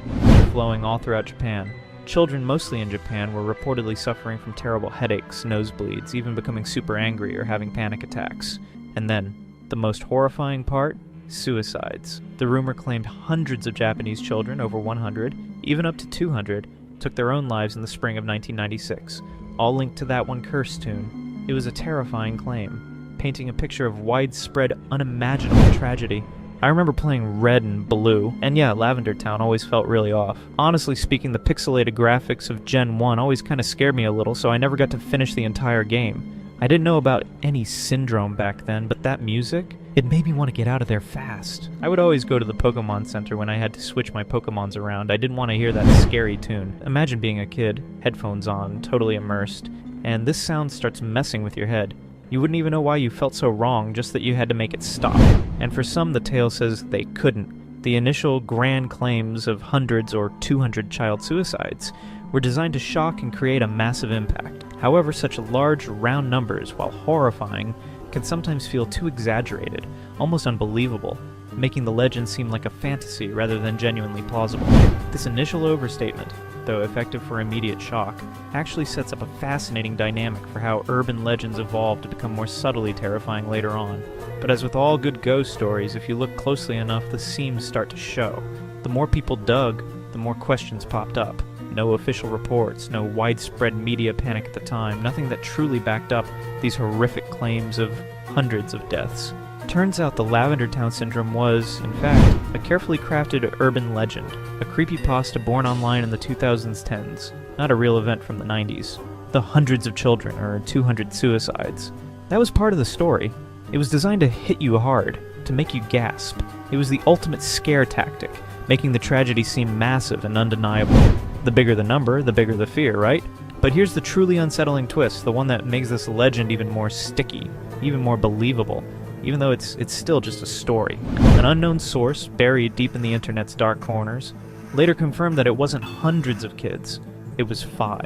flowing all throughout Japan. Children, mostly in Japan, were reportedly suffering from terrible headaches, nosebleeds, even becoming super angry or having panic attacks. And then, the most horrifying part? Suicides. The rumor claimed hundreds of Japanese children, over 100, even up to 200, took their own lives in the spring of 1996, all linked to that one curse tune. It was a terrifying claim, painting a picture of widespread, unimaginable tragedy. I remember playing Red and Blue, and yeah, Lavendar Town always felt really off. Honestly speaking, the pixelated graphics of Gen 1 always kinda scared me a little, so I never got to finish the entire game. I didn't know about any syndrome back then, but that music, it made me want to get out of there fast. I would always go to the Pokemon Center when I had to switch my Pokemons around. I didn't want to hear that scary tune. Imagine being a kid, headphones on, totally immersed, and this sound starts messing with your head. You wouldn't even know why you felt so wrong, just that you had to make it stop. And for some, the tale says they couldn't. The initial grand claims of hundreds or 200 child suicides were designed to shock and create a massive impact. However, such large, round numbers, while horrifying, can sometimes feel too exaggerated, almost unbelievable, making the legend seem like a fantasy rather than genuinely plausible. This initial overstatement, though effective for immediate shock, actually sets up a fascinating dynamic for how urban legends evolve to become more subtly terrifying later on. But as with all good ghost stories, if you look closely enough, the seams start to show. The more people dug, the more questions popped up. No official reports, no widespread media panic at the time, nothing that truly backed up these horrific claims of hundreds of deaths. Turns out the Lavendar Town Syndrome was, in fact, a carefully crafted urban legend, a creepypasta born online in the 2010s, not a real event from the 90s. The hundreds of children, or 200 suicides. That was part of the story. It was designed to hit you hard, to make you gasp. It was the ultimate scare tactic, making the tragedy seem massive and undeniable. The bigger the number, the bigger the fear, right? But here's the truly unsettling twist, the one that makes this legend even more sticky, even more believable, even though it's still just a story. An unknown source, buried deep in the internet's dark corners, later confirmed that it wasn't hundreds of kids, it was 5.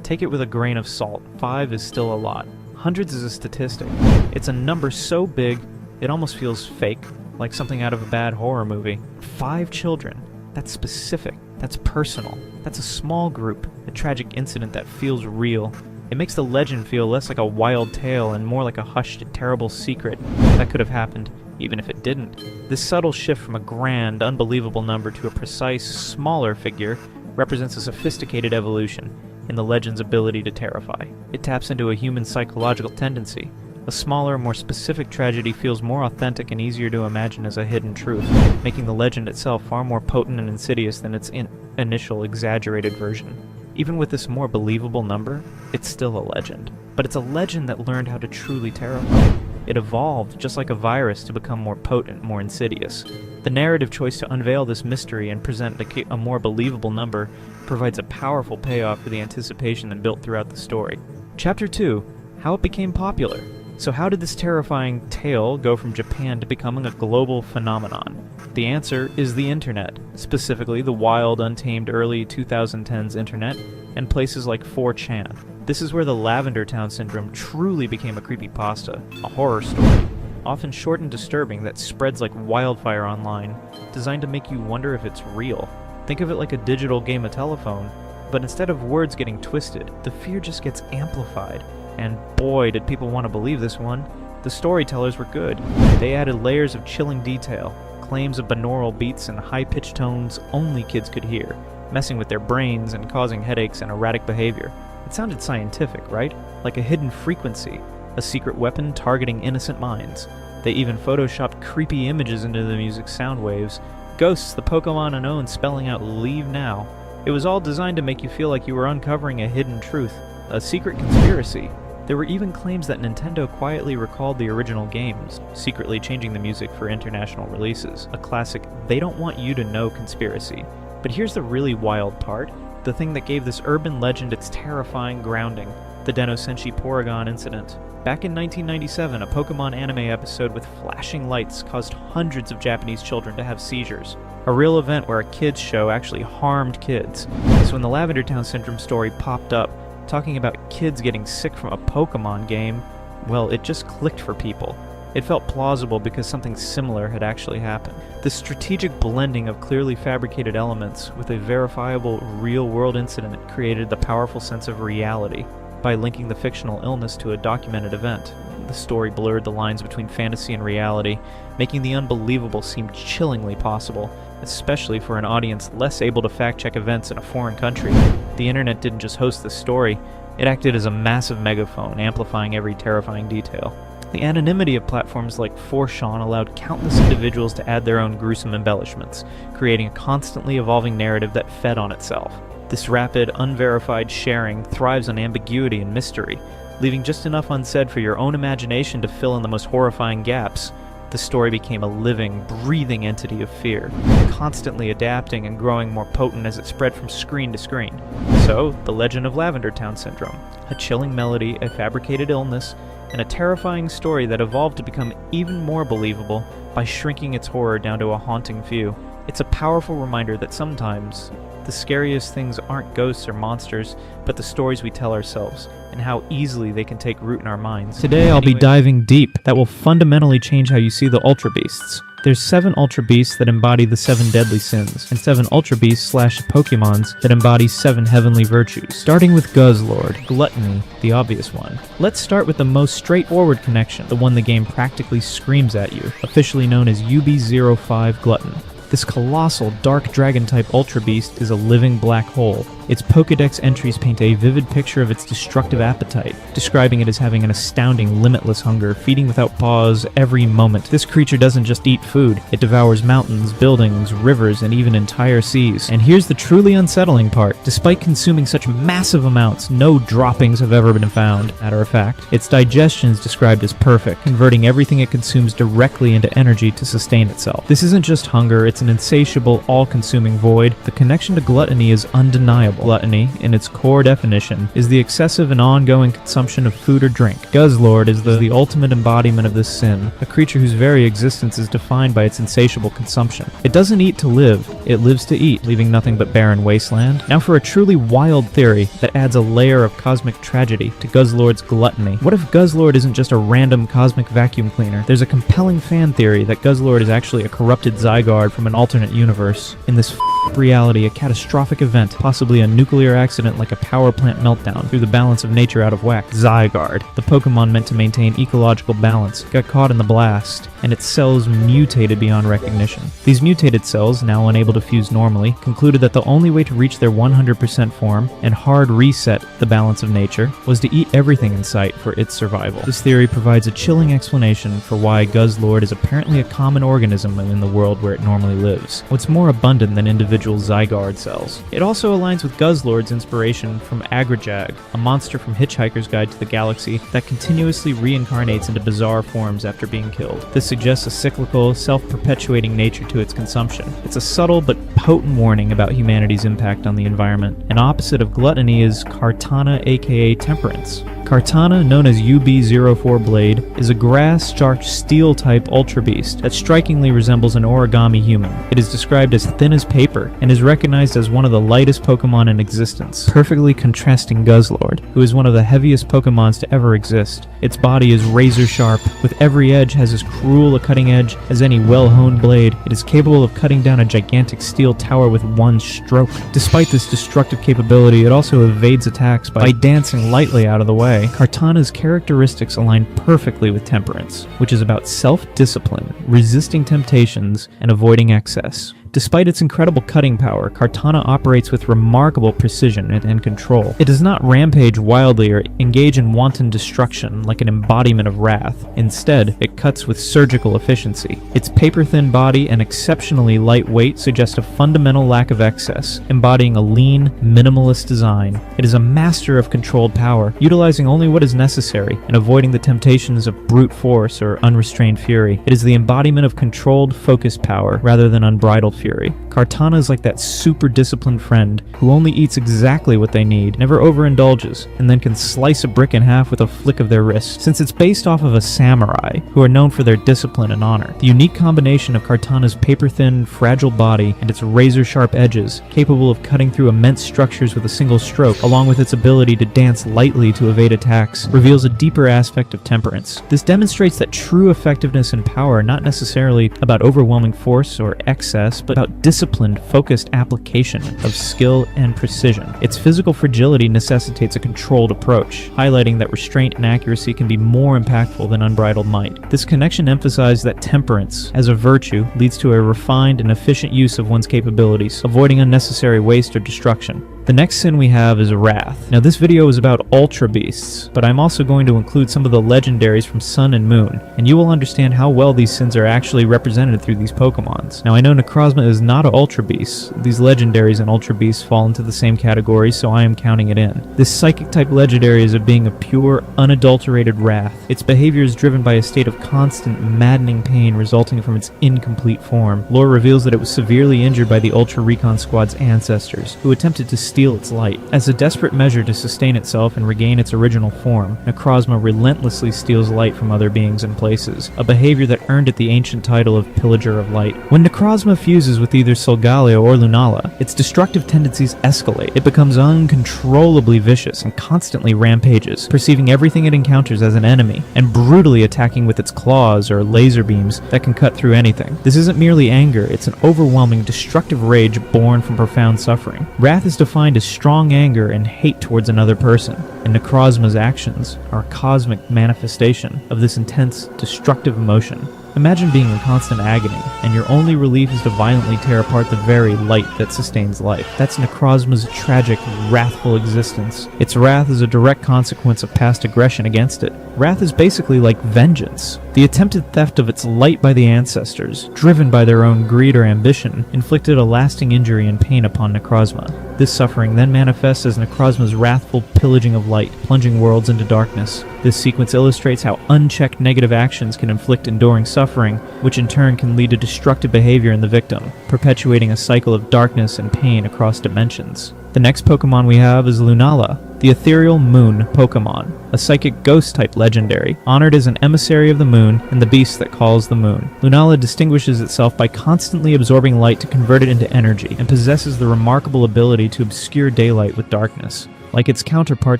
Take it with a grain of salt, 5 is still a lot. Hundreds is a statistic. It's a number so big, it almost feels fake, like something out of a bad horror movie. 5 children, that's specific. That's personal. That's a small group, a tragic incident that feels real. It makes the legend feel less like a wild tale and more like a hushed, terrible secret that could have happened, even if it didn't. This subtle shift from a grand, unbelievable number to a precise, smaller figure represents a sophisticated evolution in the legend's ability to terrify. It taps into a human psychological tendency. A smaller, more specific tragedy feels more authentic and easier to imagine as a hidden truth, making the legend itself far more potent and insidious than its initial exaggerated version. Even with this more believable number, it's still a legend. But it's a legend that learned how to truly terrify. It evolved, just like a virus, to become more potent, more insidious. The narrative choice to unveil this mystery and present a more believable number provides a powerful payoff for the anticipation that built throughout the story. Chapter 2. How it became popular. So how did this terrifying tale go from Japan to becoming a global phenomenon? The answer is the internet, specifically the wild, untamed early 2010s internet, and places like 4chan. This is where the Lavendar Town syndrome truly became a creepypasta, a horror story, often short and disturbing that spreads like wildfire online, designed to make you wonder if it's real. Think of it like a digital game of telephone, but instead of words getting twisted, the fear just gets amplified. And boy, did people want to believe this one. The storytellers were good. They added layers of chilling detail, claims of binaural beats and high-pitched tones only kids could hear, messing with their brains and causing headaches and erratic behavior. It sounded scientific, right? Like a hidden frequency, a secret weapon targeting innocent minds. They even photoshopped creepy images into the music's sound waves, ghosts the Pokemon unknown spelling out "Leave Now." It was all designed to make you feel like you were uncovering a hidden truth, a secret conspiracy. There were even claims that Nintendo quietly recalled the original games, secretly changing the music for international releases. A classic, they don't want you to know conspiracy. But here's the really wild part, the thing that gave this urban legend its terrifying grounding, the Den-O-Senshi Porygon incident. Back in 1997, a Pokemon anime episode with flashing lights caused hundreds of Japanese children to have seizures. A real event where a kids show actually harmed kids. So when the Lavender Town Syndrome story popped up, talking about kids getting sick from a Pokemon game, well, it just clicked for people. It felt plausible because something similar had actually happened. The strategic blending of clearly fabricated elements with a verifiable real-world incident created the powerful sense of reality. By linking the fictional illness to a documented event, the story blurred the lines between fantasy and reality, making the unbelievable seem chillingly possible, especially for an audience less able to fact-check events in a foreign country. The internet didn't just host the story, it acted as a massive megaphone, amplifying every terrifying detail. The anonymity of platforms like 4chan allowed countless individuals to add their own gruesome embellishments, creating a constantly evolving narrative that fed on itself. This rapid, unverified sharing thrives on ambiguity and mystery, leaving just enough unsaid for your own imagination to fill in the most horrifying gaps. The story became a living, breathing entity of fear, constantly adapting and growing more potent as it spread from screen to screen. So, the legend of Lavender Town Syndrome, a chilling melody, a fabricated illness, and a terrifying story that evolved to become even more believable by shrinking its horror down to a haunting few. It's a powerful reminder that sometimes the scariest things aren't ghosts or monsters, but the stories we tell ourselves, and how easily they can take root in our minds. Today I'll be diving deep that will fundamentally change how you see the Ultra Beasts. There's 7 Ultra Beasts that embody the 7 deadly sins, and 7 Ultra Beasts / Pokemons that embody 7 heavenly virtues. Starting with Guzzlord, Gluttony, the obvious one. Let's start with the most straightforward connection, the one the game practically screams at you, officially known as UB05 Glutton. This colossal, dark dragon-type Ultra Beast is a living black hole. Its Pokédex entries paint a vivid picture of its destructive appetite, describing it as having an astounding, limitless hunger, feeding without pause every moment. This creature doesn't just eat food, it devours mountains, buildings, rivers, and even entire seas. And here's the truly unsettling part. Despite consuming such massive amounts, no droppings have ever been found. Matter of fact, its digestion is described as perfect, converting everything it consumes directly into energy to sustain itself. This isn't just hunger, it's an insatiable, all-consuming void. The connection to gluttony is undeniable. Gluttony, in its core definition, is the excessive and ongoing consumption of food or drink. Guzzlord is the ultimate embodiment of this sin, a creature whose very existence is defined by its insatiable consumption. It doesn't eat to live, it lives to eat, leaving nothing but barren wasteland. Now for a truly wild theory that adds a layer of cosmic tragedy to Guzzlord's gluttony. What if Guzzlord isn't just a random cosmic vacuum cleaner? There's a compelling fan theory that Guzzlord is actually a corrupted Zygarde from an alternate universe. In this reality, a catastrophic event, possibly a nuclear accident like a power plant meltdown, threw the balance of nature out of whack. Zygarde, the Pokemon meant to maintain ecological balance, got caught in the blast, and its cells mutated beyond recognition. These mutated cells, now unable to fuse normally, concluded that the only way to reach their 100% form and hard reset the balance of nature was to eat everything in sight for its survival. This theory provides a chilling explanation for why Guzzlord is apparently a common organism in the world where it normally lives. What's more abundant than individual individual Zygarde cells. It also aligns with Guzzlord's inspiration from Agrajag, a monster from Hitchhiker's Guide to the Galaxy that continuously reincarnates into bizarre forms after being killed. This suggests a cyclical, self-perpetuating nature to its consumption. It's a subtle but potent warning about humanity's impact on the environment. An opposite of gluttony is Kartana, aka Temperance. Kartana, known as UB-04 Blade, is a grass-starched steel-type Ultra Beast that strikingly resembles an origami human. It is described as thin as paper and is recognized as one of the lightest Pokemon in existence, perfectly contrasting Guzzlord, who is one of the heaviest Pokemons to ever exist. Its body is razor-sharp, with every edge has as cruel a cutting edge as any well-honed blade. It is capable of cutting down a gigantic steel tower with one stroke. Despite this destructive capability, it also evades attacks by dancing lightly out of the way. Kartana's characteristics align perfectly with Temperance, which is about self-discipline, resisting temptations, and avoiding excess. Despite its incredible cutting power, Kartana operates with remarkable precision and control. It does not rampage wildly or engage in wanton destruction like an embodiment of wrath. Instead, it cuts with surgical efficiency. Its paper-thin body and exceptionally light weight suggest a fundamental lack of excess, embodying a lean, minimalist design. It is a master of controlled power, utilizing only what is necessary and avoiding the temptations of brute force or unrestrained fury. It is the embodiment of controlled, focused power rather than unbridled fury. Kartana is like that super disciplined friend who only eats exactly what they need, never overindulges, and then can slice a brick in half with a flick of their wrist. Since it's based off of a samurai, who are known for their discipline and honor, the unique combination of Kartana's paper-thin, fragile body and its razor-sharp edges, capable of cutting through immense structures with a single stroke, along with its ability to dance lightly to evade attacks, reveals a deeper aspect of Temperance. This demonstrates that true effectiveness and power are not necessarily about overwhelming force or excess, but about disciplined, focused application of skill and precision. Its physical fragility necessitates a controlled approach, highlighting that restraint and accuracy can be more impactful than unbridled might. This connection emphasizes that temperance, as a virtue, leads to a refined and efficient use of one's capabilities, avoiding unnecessary waste or destruction. The next sin we have is Wrath. Now this video is about Ultra Beasts, but I'm also going to include some of the legendaries from Sun and Moon, and you will understand how well these sins are actually represented through these Pokemons. Now I know Necrozma is not an Ultra Beast. These legendaries and Ultra Beasts fall into the same category, so I am counting it in. This Psychic type legendary is a being of pure, unadulterated wrath. Its behavior is driven by a state of constant, maddening pain resulting from its incomplete form. Lore reveals that it was severely injured by the Ultra Recon Squad's ancestors, who attempted to steal its light. As a desperate measure to sustain itself and regain its original form, Necrozma relentlessly steals light from other beings and places, a behavior that earned it the ancient title of Pillager of Light. When Necrozma fuses with either Solgaleo or Lunala, its destructive tendencies escalate. It becomes uncontrollably vicious and constantly rampages, perceiving everything it encounters as an enemy, and brutally attacking with its claws or laser beams that can cut through anything. This isn't merely anger, it's an overwhelming, destructive rage born from profound suffering. Wrath is defined as strong anger and hate towards another person, and Necrozma's actions are a cosmic manifestation of this intense, destructive emotion. Imagine being in constant agony, and your only relief is to violently tear apart the very light that sustains life. That's Necrozma's tragic, wrathful existence. Its wrath is a direct consequence of past aggression against it. Wrath is basically like vengeance. The attempted theft of its light by the ancestors, driven by their own greed or ambition, inflicted a lasting injury and pain upon Necrozma. This suffering then manifests as Necrozma's wrathful pillaging of light, plunging worlds into darkness. This sequence illustrates how unchecked negative actions can inflict enduring suffering, which in turn can lead to destructive behavior in the victim, perpetuating a cycle of darkness and pain across dimensions. The next Pokemon we have is Lunala, the ethereal moon Pokemon, a psychic ghost-type legendary, honored as an emissary of the moon and the beast that calls the moon. Lunala distinguishes itself by constantly absorbing light to convert it into energy, and possesses the remarkable ability to obscure daylight with darkness. Like its counterpart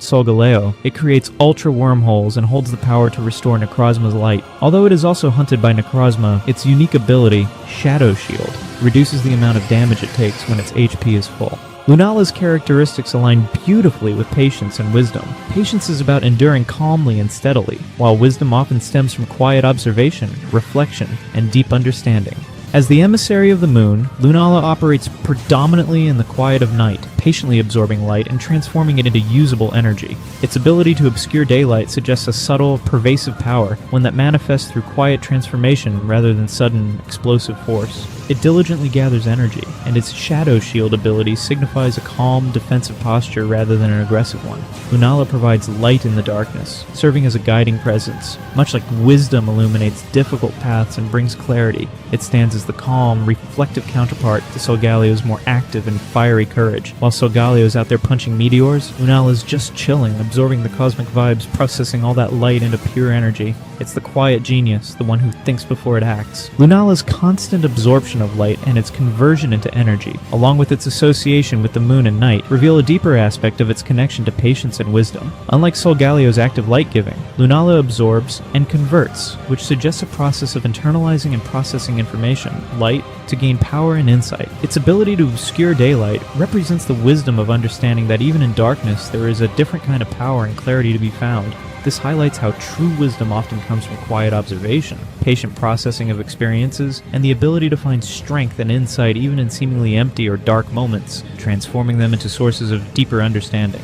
Solgaleo, it creates ultra wormholes and holds the power to restore Necrozma's light. Although it is also hunted by Necrozma, its unique ability, Shadow Shield, reduces the amount of damage it takes when its HP is full. Lunala's characteristics align beautifully with patience and wisdom. Patience is about enduring calmly and steadily, while wisdom often stems from quiet observation, reflection, and deep understanding. As the emissary of the moon, Lunala operates predominantly in the quiet of night, patiently absorbing light and transforming it into usable energy. Its ability to obscure daylight suggests a subtle, pervasive power, one that manifests through quiet transformation rather than sudden, explosive force. It diligently gathers energy, and its Shadow Shield ability signifies a calm, defensive posture rather than an aggressive one. Lunala provides light in the darkness, serving as a guiding presence. Much like wisdom illuminates difficult paths and brings clarity, it stands as the calm, reflective counterpart to Solgalio's more active and fiery courage. While Solgalio's out there punching meteors, Lunala's just chilling, absorbing the cosmic vibes, processing all that light into pure energy. It's the quiet genius, the one who thinks before it acts. Lunala's constant absorption of light and its conversion into energy, along with its association with the moon and night, reveal a deeper aspect of its connection to patience and wisdom. Unlike Solgalio's active light-giving, Lunala absorbs and converts, which suggests a process of internalizing and processing information, light, to gain power and insight. Its ability to obscure daylight represents the wisdom of understanding that even in darkness there is a different kind of power and clarity to be found. This highlights how true wisdom often comes from quiet observation, patient processing of experiences, and the ability to find strength and insight even in seemingly empty or dark moments, transforming them into sources of deeper understanding.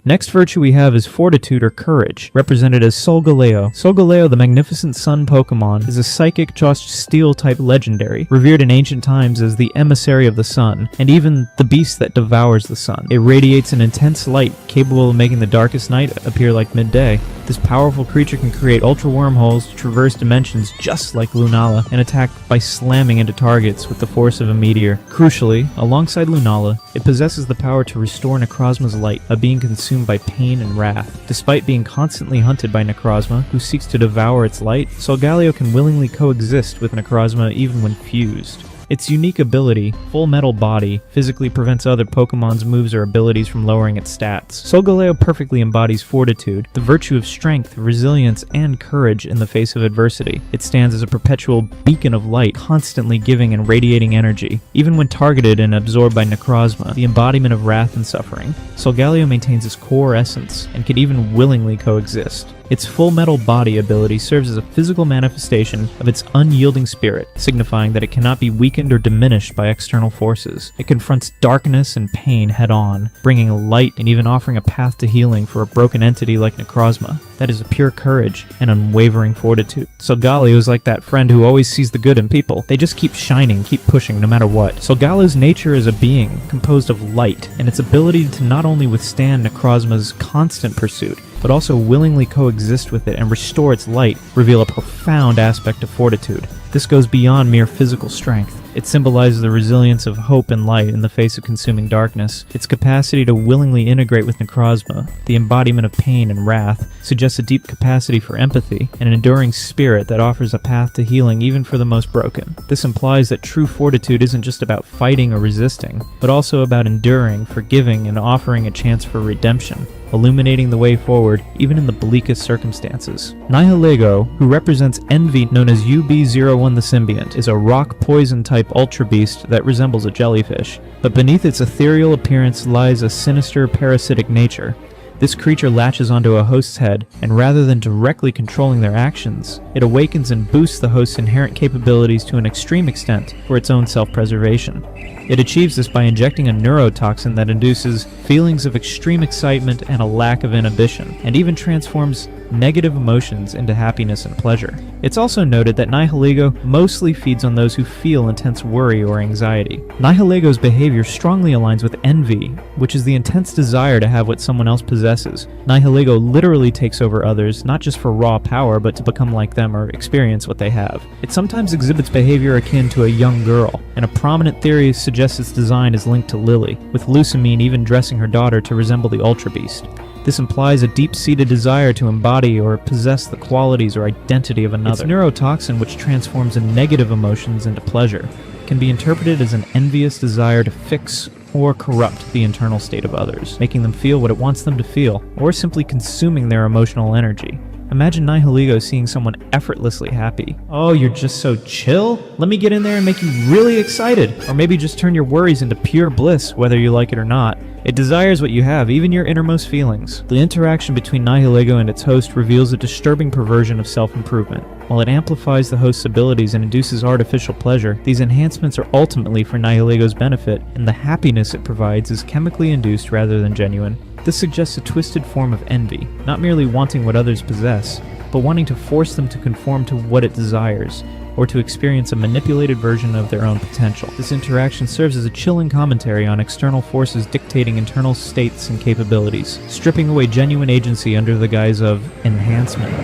Next virtue we have is Fortitude or Courage, represented as Solgaleo. Solgaleo, the magnificent sun Pokemon, is a psychic Jost Steel-type legendary, revered in ancient times as the emissary of the sun, and even the beast that devours the sun. It radiates an intense light, capable of making the darkest night appear like midday. This powerful creature can create ultra wormholes to traverse dimensions just like Lunala, and attack by slamming into targets with the force of a meteor. Crucially, alongside Lunala, it possesses the power to restore Necrozma's light, a being consumed by pain and wrath. Despite being constantly hunted by Necrozma, who seeks to devour its light, Solgaleo can willingly coexist with Necrozma even when fused. Its unique ability, Full Metal Body, physically prevents other Pokemon's moves or abilities from lowering its stats. Solgaleo perfectly embodies fortitude, the virtue of strength, resilience, and courage in the face of adversity. It stands as a perpetual beacon of light, constantly giving and radiating energy. Even when targeted and absorbed by Necrozma, the embodiment of wrath and suffering, Solgaleo maintains its core essence, and can even willingly coexist. Its Full Metal Body ability serves as a physical manifestation of its unyielding spirit, signifying that it cannot be weakened or diminished by external forces. It confronts darkness and pain head-on, bringing light and even offering a path to healing for a broken entity like Necrozma. That is a pure courage and unwavering fortitude. Solgaleo is like that friend who always sees the good in people. They just keep shining, keep pushing no matter what. Solgaleo's nature is a being composed of light, and its ability to not only withstand Necrozma's constant pursuit, but also willingly coexist with it and restore its light, reveal a profound aspect of fortitude. This goes beyond mere physical strength. It symbolizes the resilience of hope and light in the face of consuming darkness. Its capacity to willingly integrate with Necrozma, the embodiment of pain and wrath, suggests a deep capacity for empathy, and an enduring spirit that offers a path to healing even for the most broken. This implies that true fortitude isn't just about fighting or resisting, but also about enduring, forgiving, and offering a chance for redemption, illuminating the way forward even in the bleakest circumstances. Nihilego, who represents Envy, known as UB-01 the Symbiont, is a rock poison type ultra beast that resembles a jellyfish, but beneath its ethereal appearance lies a sinister parasitic nature. This creature latches onto a host's head, and rather than directly controlling their actions, it awakens and boosts the host's inherent capabilities to an extreme extent for its own self-preservation. It achieves this by injecting a neurotoxin that induces feelings of extreme excitement and a lack of inhibition, and even transforms negative emotions into happiness and pleasure. It's also noted that Nihilego mostly feeds on those who feel intense worry or anxiety. Nihilego's behavior strongly aligns with envy, which is the intense desire to have what someone else possesses. Nihilego literally takes over others, not just for raw power, but to become like them or experience what they have. It sometimes exhibits behavior akin to a young girl, and a prominent theory suggests its design is linked to Lily, with Lucamine even dressing her daughter to resemble the Ultra Beast. This implies a deep-seated desire to embody or possess the qualities or identity of another. Its neurotoxin, which transforms negative emotions into pleasure, can be interpreted as an envious desire to fix or corrupt the internal state of others, making them feel what it wants them to feel, or simply consuming their emotional energy. Imagine Nihilego seeing someone effortlessly happy. Oh, you're just so chill? Let me get in there and make you really excited. Or maybe just turn your worries into pure bliss, whether you like it or not. It desires what you have, even your innermost feelings. The interaction between Nihilego and its host reveals a disturbing perversion of self-improvement. While it amplifies the host's abilities and induces artificial pleasure, these enhancements are ultimately for Nihilego's benefit, and the happiness it provides is chemically induced rather than genuine. This suggests a twisted form of envy, not merely wanting what others possess, but wanting to force them to conform to what it desires, or to experience a manipulated version of their own potential. This interaction serves as a chilling commentary on external forces dictating internal states and capabilities, stripping away genuine agency under the guise of enhancement.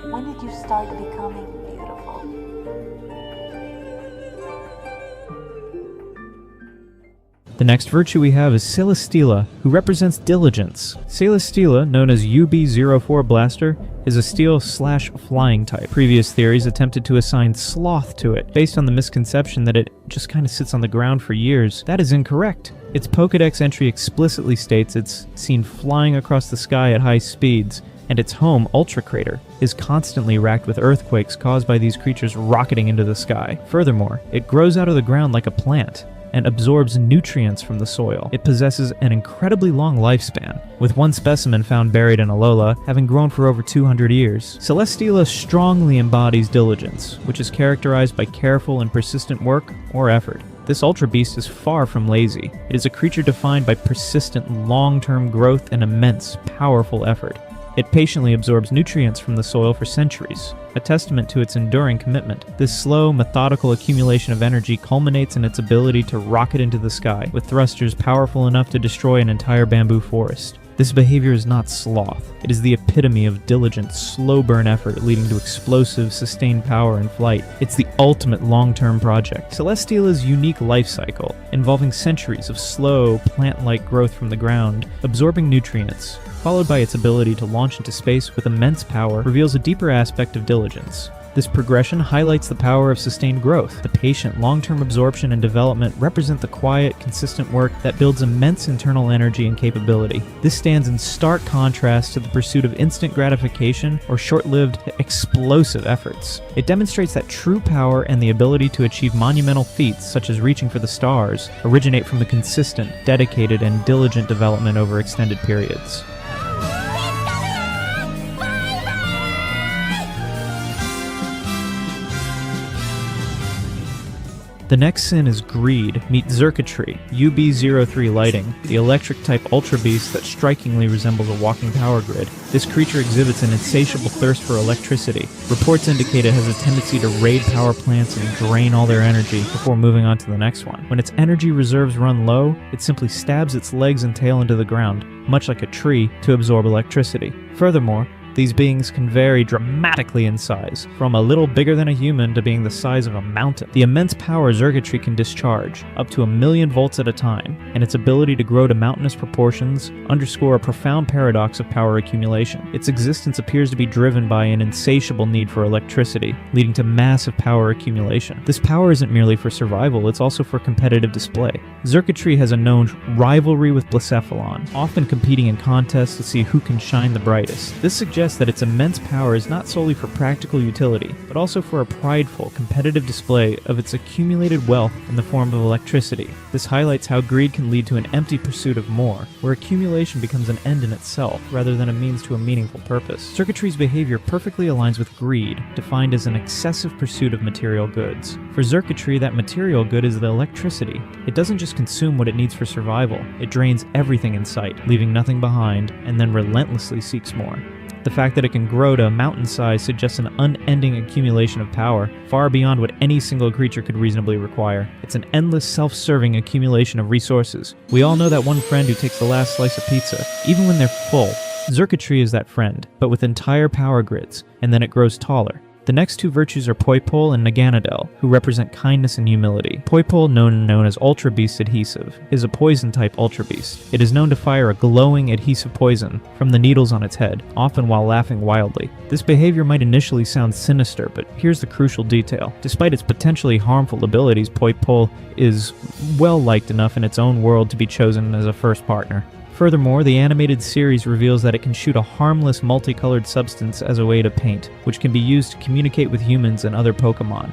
When did you start becoming beautiful? The next virtue we have is Celesteela, who represents diligence. Celesteela, known as UB-04 Blaster, is a steel/flying type. Previous theories attempted to assign sloth to it, based on the misconception that it just kind of sits on the ground for years. That is incorrect. Its Pokédex entry explicitly states it's seen flying across the sky at high speeds, and its home, Ultra Crater, is constantly racked with earthquakes caused by these creatures rocketing into the sky. Furthermore, it grows out of the ground like a plant, and absorbs nutrients from the soil. It possesses an incredibly long lifespan, with one specimen found buried in Alola having grown for over 200 years. Celesteela strongly embodies diligence, which is characterized by careful and persistent work or effort. This Ultra Beast is far from lazy. It is a creature defined by persistent, long-term growth and immense, powerful effort. It patiently absorbs nutrients from the soil for centuries, a testament to its enduring commitment. This slow, methodical accumulation of energy culminates in its ability to rocket into the sky, with thrusters powerful enough to destroy an entire bamboo forest. This behavior is not sloth. It is the epitome of diligent, slow-burn effort leading to explosive, sustained power in flight. It's the ultimate long-term project. Celesteela's unique life cycle, involving centuries of slow, plant-like growth from the ground, absorbing nutrients, followed by its ability to launch into space with immense power, reveals a deeper aspect of diligence. This progression highlights the power of sustained growth. The patient, long-term absorption and development represent the quiet, consistent work that builds immense internal energy and capability. This stands in stark contrast to the pursuit of instant gratification or short-lived, explosive efforts. It demonstrates that true power and the ability to achieve monumental feats, such as reaching for the stars, originate from the consistent, dedicated, and diligent development over extended periods. The next sin is greed. Meet Xurkitree, UB-03 Lighting, the electric-type Ultra Beast that strikingly resembles a walking power grid. This creature exhibits an insatiable thirst for electricity. Reports indicate it has a tendency to raid power plants and drain all their energy before moving on to the next one. When its energy reserves run low, it simply stabs its legs and tail into the ground, much like a tree, to absorb electricity. Furthermore, these beings can vary dramatically in size, from a little bigger than a human to being the size of a mountain. The immense power Xurkitree can discharge, up to 1,000,000 volts at a time, and its ability to grow to mountainous proportions underscore a profound paradox of power accumulation. Its existence appears to be driven by an insatiable need for electricity, leading to massive power accumulation. This power isn't merely for survival, it's also for competitive display. Xurkitree has a known rivalry with Blacephalon, often competing in contests to see who can shine the brightest. This suggests that its immense power is not solely for practical utility, but also for a prideful, competitive display of its accumulated wealth in the form of electricity. This highlights how greed can lead to an empty pursuit of more, where accumulation becomes an end in itself, rather than a means to a meaningful purpose. Xurkitree's behavior perfectly aligns with greed, defined as an excessive pursuit of material goods. For Xurkitree, that material good is the electricity. It doesn't just consume what it needs for survival, it drains everything in sight, leaving nothing behind, and then relentlessly seeks more. The fact that it can grow to a mountain size suggests an unending accumulation of power, far beyond what any single creature could reasonably require. It's an endless, self-serving accumulation of resources. We all know that one friend who takes the last slice of pizza, even when they're full. Xurkitree is that friend, but with entire power grids, and then it grows taller. The next two virtues are Poipole and Naganadel, who represent kindness and humility. Poipole, known as Ultra Beast Adhesive, is a poison-type Ultra Beast. It is known to fire a glowing adhesive poison from the needles on its head, often while laughing wildly. This behavior might initially sound sinister, but here's the crucial detail. Despite its potentially harmful abilities, Poipole is well-liked enough in its own world to be chosen as a first partner. Furthermore, the animated series reveals that it can shoot a harmless multicolored substance as a way to paint, which can be used to communicate with humans and other Pokemon.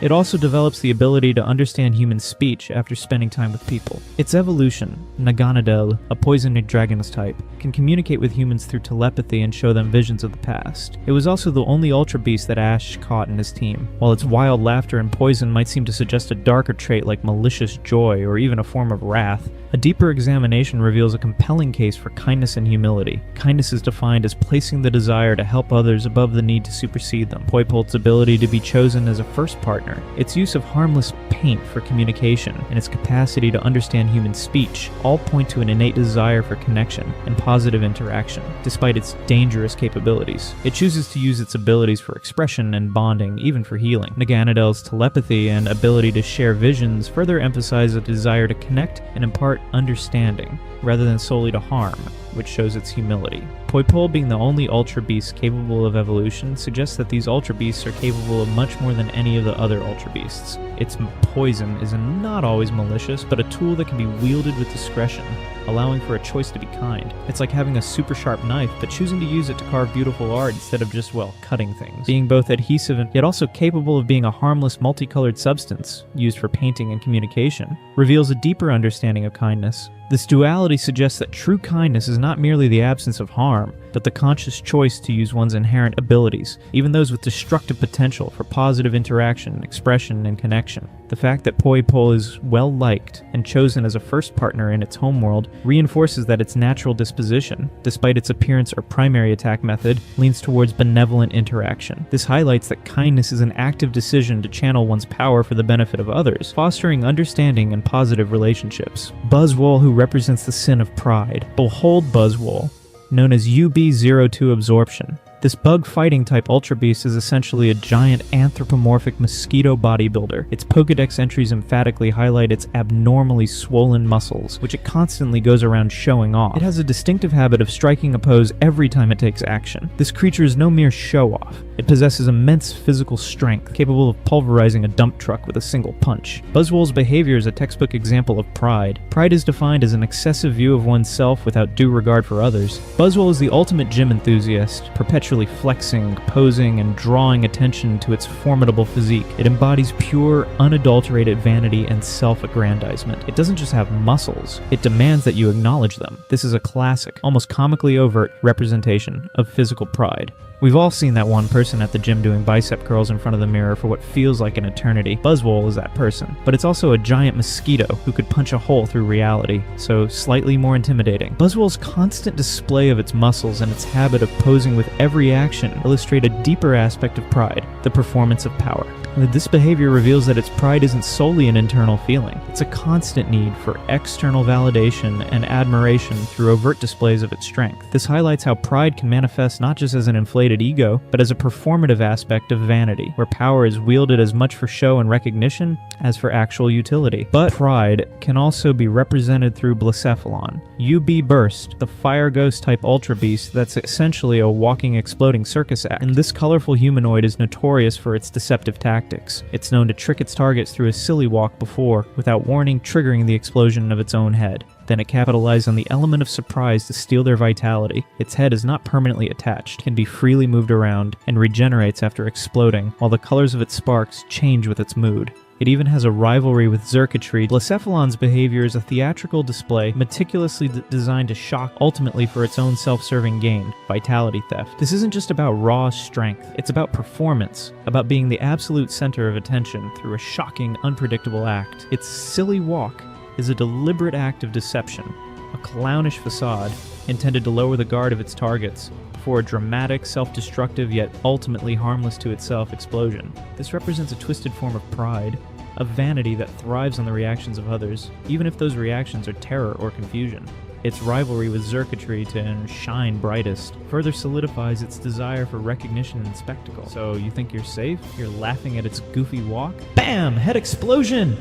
It also develops the ability to understand human speech after spending time with people. Its evolution, Naganadel, a poison dragon's type, can communicate with humans through telepathy and show them visions of the past. It was also the only Ultra Beast that Ash caught in his team. While its wild laughter and poison might seem to suggest a darker trait like malicious joy or even a form of wrath, a deeper examination reveals a compelling case for kindness and humility. Kindness is defined as placing the desire to help others above the need to supersede them. Poipole's ability to be chosen as a first partner, its use of harmless paint for communication, and its capacity to understand human speech all point to an innate desire for connection and positive interaction, despite its dangerous capabilities. It chooses to use its abilities for expression and bonding, even for healing. Naganadel's telepathy and ability to share visions further emphasize a desire to connect and impart understanding, rather than solely to harm, which shows its humility. Poipole being the only Ultra Beast capable of evolution suggests that these Ultra Beasts are capable of much more than any of the other Ultra Beasts. Its poison is not always malicious, but a tool that can be wielded with discretion, allowing for a choice to be kind. It's like having a super sharp knife, but choosing to use it to carve beautiful art instead of just, well, cutting things. Being both adhesive and yet also capable of being a harmless multicolored substance, used for painting and communication, reveals a deeper understanding of kindness. This duality suggests that true kindness is not merely the absence of harm, but the conscious choice to use one's inherent abilities, even those with destructive potential, for positive interaction, expression, and connection. The fact that Poipole is well-liked and chosen as a first partner in its homeworld reinforces that its natural disposition, despite its appearance or primary attack method, leans towards benevolent interaction. This highlights that kindness is an active decision to channel one's power for the benefit of others, fostering understanding and positive relationships. Buzzwole, who represents the sin of pride. Behold Buzzwole, known as UB02 Absorption. This bug-fighting type Ultra Beast is essentially a giant anthropomorphic mosquito bodybuilder. Its Pokedex entries emphatically highlight its abnormally swollen muscles, which it constantly goes around showing off. It has a distinctive habit of striking a pose every time it takes action. This creature is no mere show-off. It possesses immense physical strength, capable of pulverizing a dump truck with a single punch. Buzzwole's behavior is a textbook example of pride. Pride is defined as an excessive view of oneself without due regard for others. Buzzwole is the ultimate gym enthusiast, perpetually flexing, posing, and drawing attention to its formidable physique. It embodies pure, unadulterated vanity and self-aggrandizement. It doesn't just have muscles, it demands that you acknowledge them. This is a classic, almost comically overt representation of physical pride. We've all seen that one person at the gym doing bicep curls in front of the mirror for what feels like an eternity. Buzzwole is that person, but it's also a giant mosquito who could punch a hole through reality, so slightly more intimidating. Buzzwole's constant display of its muscles and its habit of posing with every action illustrate a deeper aspect of pride, the performance of power. This behavior reveals that its pride isn't solely an internal feeling. It's a constant need for external validation and admiration through overt displays of its strength. This highlights how pride can manifest not just as an inflated ego, but as a performative aspect of vanity, where power is wielded as much for show and recognition as for actual utility. But pride can also be represented through Blacephalon, UB Burst, the fire ghost type Ultra Beast that's essentially a walking exploding circus act. And this colorful humanoid is notorious for its deceptive tactics. It's known to trick its targets through a silly walk before, without warning, triggering the explosion of its own head. Then it capitalizes on the element of surprise to steal their vitality. Its head is not permanently attached, can be freely moved around, and regenerates after exploding, while the colors of its sparks change with its mood. It even has a rivalry with Xurkitree. Blacephalon's behavior is a theatrical display meticulously designed to shock, ultimately for its own self-serving gain, vitality theft. This isn't just about raw strength, it's about performance, about being the absolute center of attention through a shocking, unpredictable act. Its silly walk is a deliberate act of deception, a clownish facade intended to lower the guard of its targets, for a dramatic, self-destructive, yet ultimately harmless to itself explosion. This represents a twisted form of pride, a vanity that thrives on the reactions of others, even if those reactions are terror or confusion. its rivalry with Xurkitree to shine brightest further solidifies its desire for recognition and spectacle. So you think you're safe? You're laughing at its goofy walk? BAM! Head explosion!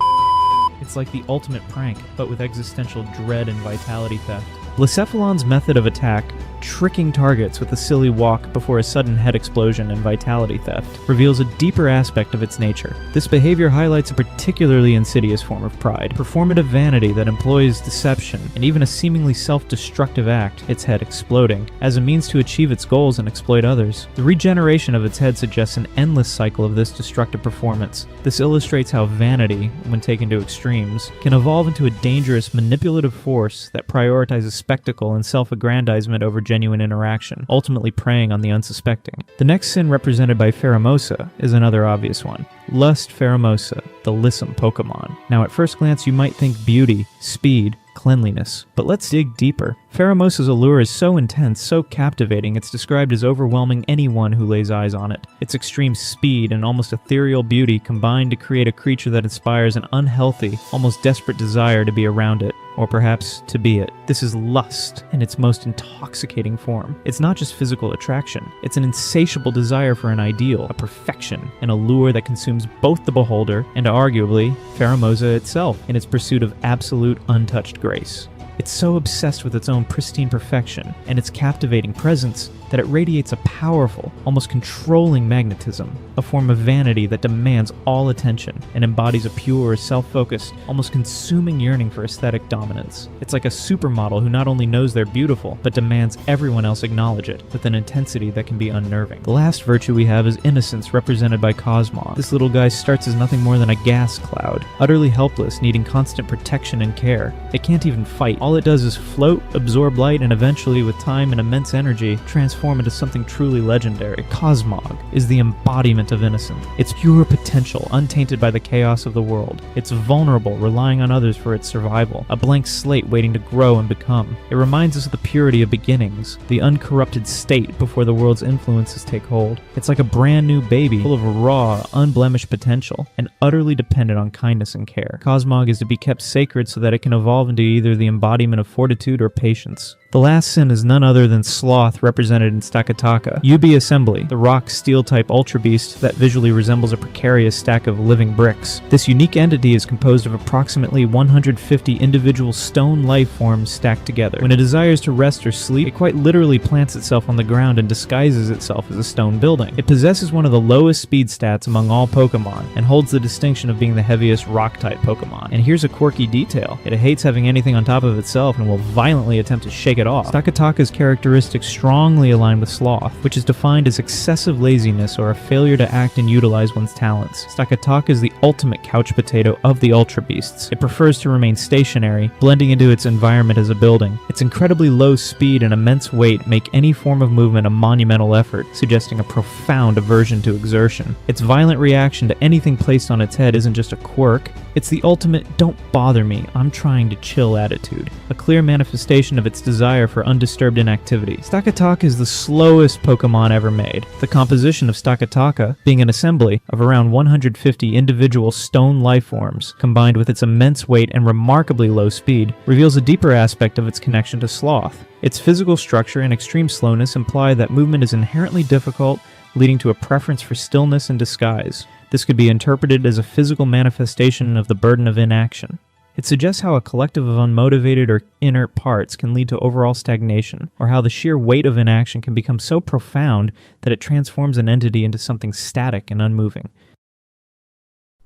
It's like the ultimate prank, but with existential dread and vitality theft. Blacephalon's method of attack, tricking targets with a silly walk before a sudden head explosion and vitality theft, reveals a deeper aspect of its nature. This behavior highlights a particularly insidious form of pride, performative vanity that employs deception, and even a seemingly self-destructive act, its head exploding, as a means to achieve its goals and exploit others. The regeneration of its head suggests an endless cycle of this destructive performance. This illustrates how vanity, when taken to extremes, can evolve into a dangerous, manipulative force that prioritizes spectacle and self-aggrandizement over genuine interaction, ultimately preying on the unsuspecting. The next sin represented by Pheromosa is another obvious one. Lust Pheromosa, the lissom Pokemon. Now at first glance you might think beauty, speed, cleanliness, but let's dig deeper. Pheromosa's allure is so intense, so captivating, it's described as overwhelming anyone who lays eyes on it. Its extreme speed and almost ethereal beauty combine to create a creature that inspires an unhealthy, almost desperate desire to be around it, or perhaps to be it. This is lust in its most intoxicating form. It's not just physical attraction, it's an insatiable desire for an ideal, a perfection, an allure that consumes both the beholder and arguably Pheromosa itself in its pursuit of absolute untouched grace. It's so obsessed with its own pristine perfection and its captivating presence that it radiates a powerful, almost controlling magnetism, a form of vanity that demands all attention and embodies a pure, self-focused, almost consuming yearning for aesthetic dominance. It's like a supermodel who not only knows they're beautiful, but demands everyone else acknowledge it with an intensity that can be unnerving. The last virtue we have is innocence, represented by Cosmog. This little guy starts as nothing more than a gas cloud, utterly helpless, needing constant protection and care. It can't even fight. All it does is float, absorb light, and eventually, with time and immense energy, transform into something truly legendary. Cosmog is the embodiment of innocence. It's pure potential, untainted by the chaos of the world. It's vulnerable, relying on others for its survival. A blank slate waiting to grow and become. It reminds us of the purity of beginnings, the uncorrupted state before the world's influences take hold. It's like a brand new baby, full of raw, unblemished potential, and utterly dependent on kindness and care. Cosmog is to be kept sacred so that it can evolve into either the embodiment of fortitude or patience. The last sin is none other than Sloth, represented in Stakataka. UB Assembly, the rock steel-type ultra beast that visually resembles a precarious stack of living bricks. This unique entity is composed of approximately 150 individual stone life forms stacked together. When it desires to rest or sleep, it quite literally plants itself on the ground and disguises itself as a stone building. It possesses one of the lowest speed stats among all Pokemon, and holds the distinction of being the heaviest rock-type Pokemon. And here's a quirky detail. It hates having anything on top of itself and will violently attempt to shake it off. Stakataka's characteristics strongly align with Sloth, which is defined as excessive laziness or a failure to act and utilize one's talents. Stakataka is the ultimate couch potato of the Ultra Beasts. It prefers to remain stationary, blending into its environment as a building. Its incredibly low speed and immense weight make any form of movement a monumental effort, suggesting a profound aversion to exertion. Its violent reaction to anything placed on its head isn't just a quirk, it's the ultimate "don't bother me, I'm trying to chill" attitude, a clear manifestation of its desire for undisturbed inactivity. Stakataka is the slowest Pokemon ever made. The composition of Stakataka being an assembly of around 150 individual stone life forms, combined with its immense weight and remarkably low speed, reveals a deeper aspect of its connection to Sloth. Its physical structure and extreme slowness imply that movement is inherently difficult, leading to a preference for stillness and disguise. This could be interpreted as a physical manifestation of the burden of inaction. It suggests how a collective of unmotivated or inert parts can lead to overall stagnation, or how the sheer weight of inaction can become so profound that it transforms an entity into something static and unmoving.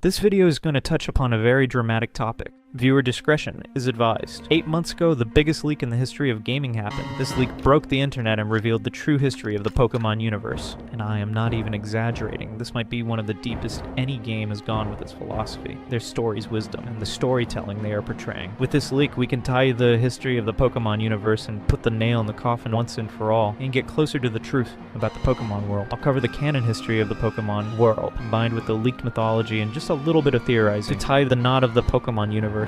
This video is going to touch upon a very dramatic topic. Viewer discretion is advised. 8 months ago, the biggest leak in the history of gaming happened. This leak broke the internet and revealed the true history of the Pokemon universe. And I am not even exaggerating. This might be one of the deepest any game has gone with its philosophy, their story's wisdom, and the storytelling they are portraying. With this leak, we can tie the history of the Pokemon universe and put the nail in the coffin once and for all, and get closer to the truth about the Pokemon world. I'll cover the canon history of the Pokemon world, combined with the leaked mythology and just a little bit of theorizing to tie the knot of the Pokemon universe.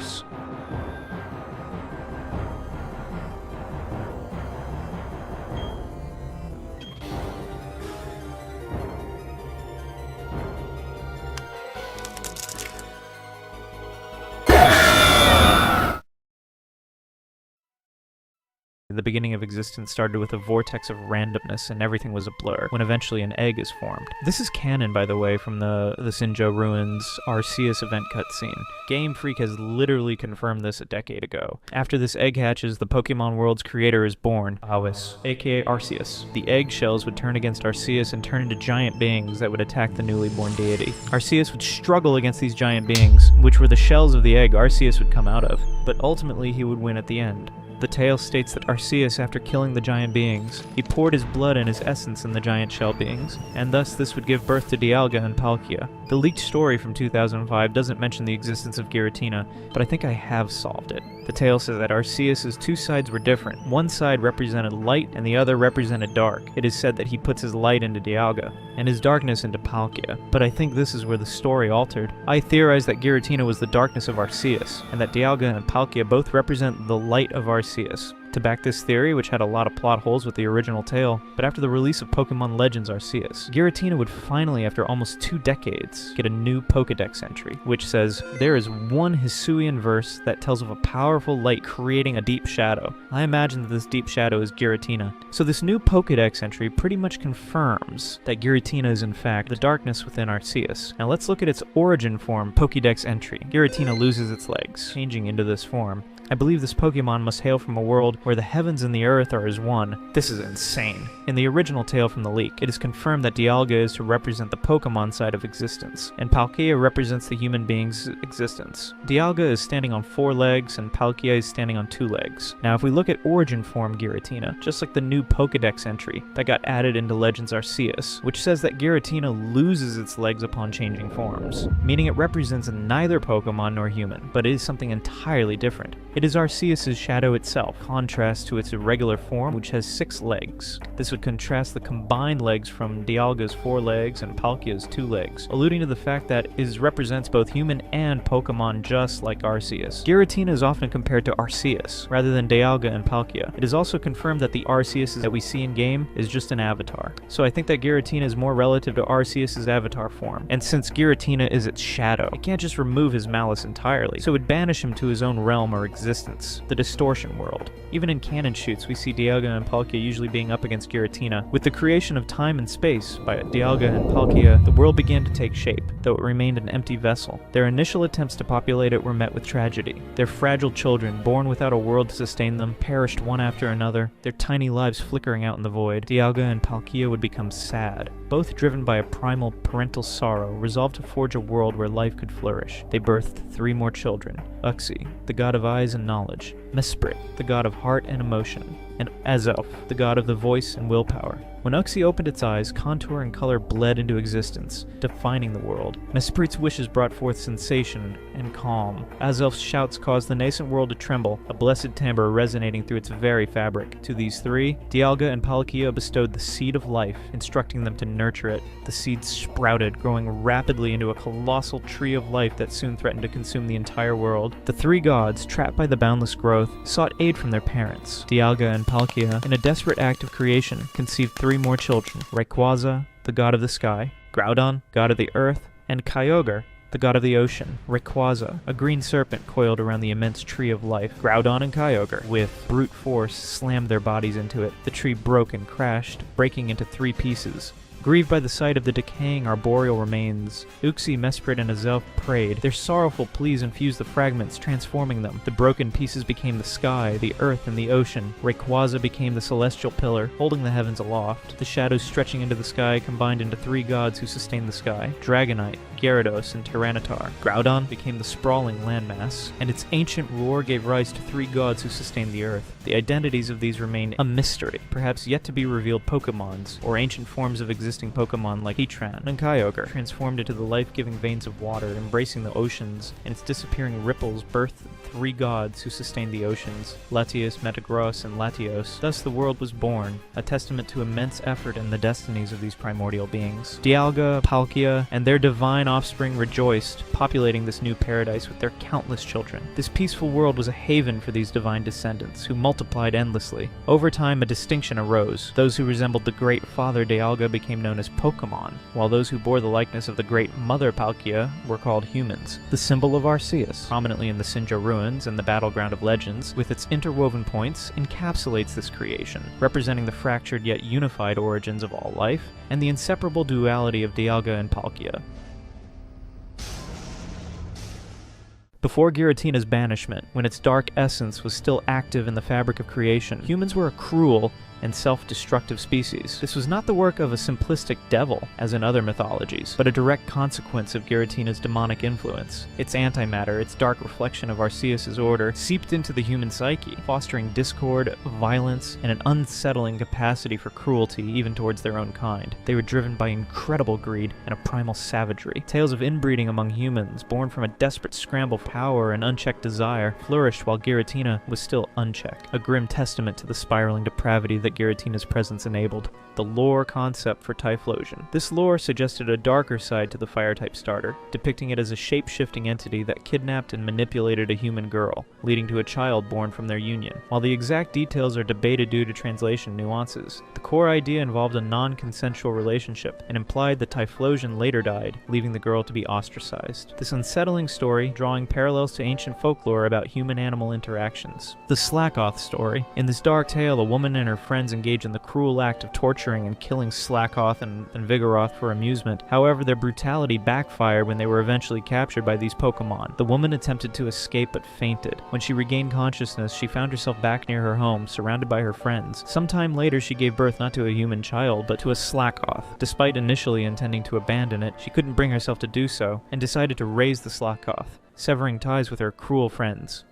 The beginning of existence started with a vortex of randomness and everything was a blur, when eventually an egg is formed. This is canon, by the way, from the Sinjo Ruins Arceus event cutscene. Game Freak has literally confirmed this a decade ago. After this egg hatches, the Pokemon world's creator is born, Awis, aka Arceus. The egg shells would turn against Arceus and turn into giant beings that would attack the newly born deity. Arceus would struggle against these giant beings, which were the shells of the egg Arceus would come out of, but ultimately he would win at the end. The tale states that Arceus, after killing the giant beings, he poured his blood and his essence in the giant shell beings, and thus this would give birth to Dialga and Palkia. The leaked story from 2005 doesn't mention the existence of Giratina, but I think I have solved it. The tale says that Arceus' two sides were different. One side represented light and the other represented dark. It is said that he puts his light into Dialga, and his darkness into Palkia, but I think this is where the story altered. I theorize that Giratina was the darkness of Arceus, and that Dialga and Palkia both represent the light of Arceus. To back this theory, which had a lot of plot holes with the original tale, but after the release of Pokemon Legends Arceus, Giratina would finally, after almost 2 decades, get a new Pokedex entry, which says, "There is one Hisuian verse that tells of a powerful light creating a deep shadow. I imagine that this deep shadow is Giratina." So this new Pokedex entry pretty much confirms that Giratina is in fact the darkness within Arceus. Now let's look at its origin form Pokedex entry. Giratina loses its legs, changing into this form. I believe this Pokemon must hail from a world where the heavens and the earth are as one. This is insane. In the original tale from the leak, it is confirmed that Dialga is to represent the Pokemon side of existence, and Palkia represents the human being's existence. Dialga is standing on 4 legs, and Palkia is standing on 2 legs. Now if we look at origin form Giratina, just like the new Pokedex entry that got added into Legends Arceus, which says that Giratina loses its legs upon changing forms, meaning it represents neither Pokemon nor human, but it is something entirely different. It is Arceus' shadow itself, contrast to its irregular form, which has 6 legs. This would contrast the combined legs from Dialga's 4 legs and Palkia's 2 legs, alluding to the fact that it represents both human and Pokemon just like Arceus. Giratina is often compared to Arceus, rather than Dialga and Palkia. It is also confirmed that the Arceus that we see in-game is just an avatar. So I think that Giratina is more relative to Arceus' avatar form, and since Giratina is its shadow, it can't just remove his malice entirely, so it would banish him to his own realm or existence, the distortion world. Even in canon shoots, we see Dialga and Palkia usually being up against Giratina. With the creation of time and space by Dialga and Palkia, the world began to take shape, though it remained an empty vessel. Their initial attempts to populate it were met with tragedy. Their fragile children, born without a world to sustain them, perished one after another, their tiny lives flickering out in the void. Dialga and Palkia would become sad. Both driven by a primal parental sorrow, resolved to forge a world where life could flourish. They birthed 3 more children: Uxie, the god of eyes and knowledge; Mesprit, the god of heart and emotion; and Azelf, the god of the voice and willpower. When Uxie opened its eyes, contour and color bled into existence, defining the world. Mesprit's wishes brought forth sensation and calm. Azelf's shouts caused the nascent world to tremble, a blessed timbre resonating through its very fabric. To these 3, Dialga and Palkia bestowed the seed of life, instructing them to nurture it. The seed sprouted, growing rapidly into a colossal tree of life that soon threatened to consume the entire world. The 3 gods, trapped by the boundless growth, sought aid from their parents. Dialga and Palkia, in a desperate act of creation, conceived 3 more children: Rayquaza, the god of the sky; Groudon, god of the earth; and Kyogre, the god of the ocean. Rayquaza, a green serpent coiled around the immense tree of life. Groudon and Kyogre, with brute force, slammed their bodies into it. The tree broke and crashed, breaking into 3 pieces. Grieved by the sight of the decaying arboreal remains, Uxie, Mesprit, and Azelf prayed. Their sorrowful pleas infused the fragments, transforming them. The broken pieces became the sky, the earth, and the ocean. Rayquaza became the celestial pillar, holding the heavens aloft. The shadows stretching into the sky combined into 3 gods who sustained the sky: Dragonite, Gyarados, and Tyranitar. Groudon became the sprawling landmass, and its ancient roar gave rise to 3 gods who sustained the earth. The identities of these remain a mystery, perhaps yet to be revealed Pokemons, or ancient forms of existing Pokemon like Heatran and Kyogre, transformed into the life-giving veins of water, embracing the oceans, and its disappearing ripples birthed 3 gods who sustained the oceans: Latias, Metagross, and Latios. Thus the world was born, a testament to immense effort and the destinies of these primordial beings. Dialga, Palkia, and their divine offspring rejoiced, populating this new paradise with their countless children. This peaceful world was a haven for these divine descendants, who multiplied endlessly. Over time, a distinction arose. Those who resembled the great father Dialga became became known as Pokemon, while those who bore the likeness of the great Mother Palkia were called humans. The symbol of Arceus, prominently in the Sinja ruins and the battleground of legends, with its interwoven points, encapsulates this creation, representing the fractured yet unified origins of all life, and the inseparable duality of Dialga and Palkia. Before Giratina's banishment, when its dark essence was still active in the fabric of creation, humans were a cruel and self-destructive species. This was not the work of a simplistic devil, as in other mythologies, but a direct consequence of Giratina's demonic influence. Its antimatter, its dark reflection of Arceus' order, seeped into the human psyche, fostering discord, violence, and an unsettling capacity for cruelty even towards their own kind. They were driven by incredible greed and a primal savagery. Tales of inbreeding among humans, born from a desperate scramble for power and unchecked desire, flourished while Giratina was still unchecked, a grim testament to the spiraling depravity that Giratina's presence enabled. The lore concept for Typhlosion. This lore suggested a darker side to the Fire-type starter, depicting it as a shape-shifting entity that kidnapped and manipulated a human girl, leading to a child born from their union. While the exact details are debated due to translation nuances, the core idea involved a non-consensual relationship and implied that Typhlosion later died, leaving the girl to be ostracized. This unsettling story drawing parallels to ancient folklore about human-animal interactions. The Slackoth story. In this dark tale, a woman and her friends engage in the cruel act of torturing and killing Slackoth and Vigoroth for amusement. However, their brutality backfired when they were eventually captured by these Pokemon. The woman attempted to escape but fainted. When she regained consciousness, she found herself back near her home, surrounded by her friends. Sometime later, she gave birth not to a human child, but to a Slackoth. Despite initially intending to abandon it, she couldn't bring herself to do so, and decided to raise the Slackoth, severing ties with her cruel friends.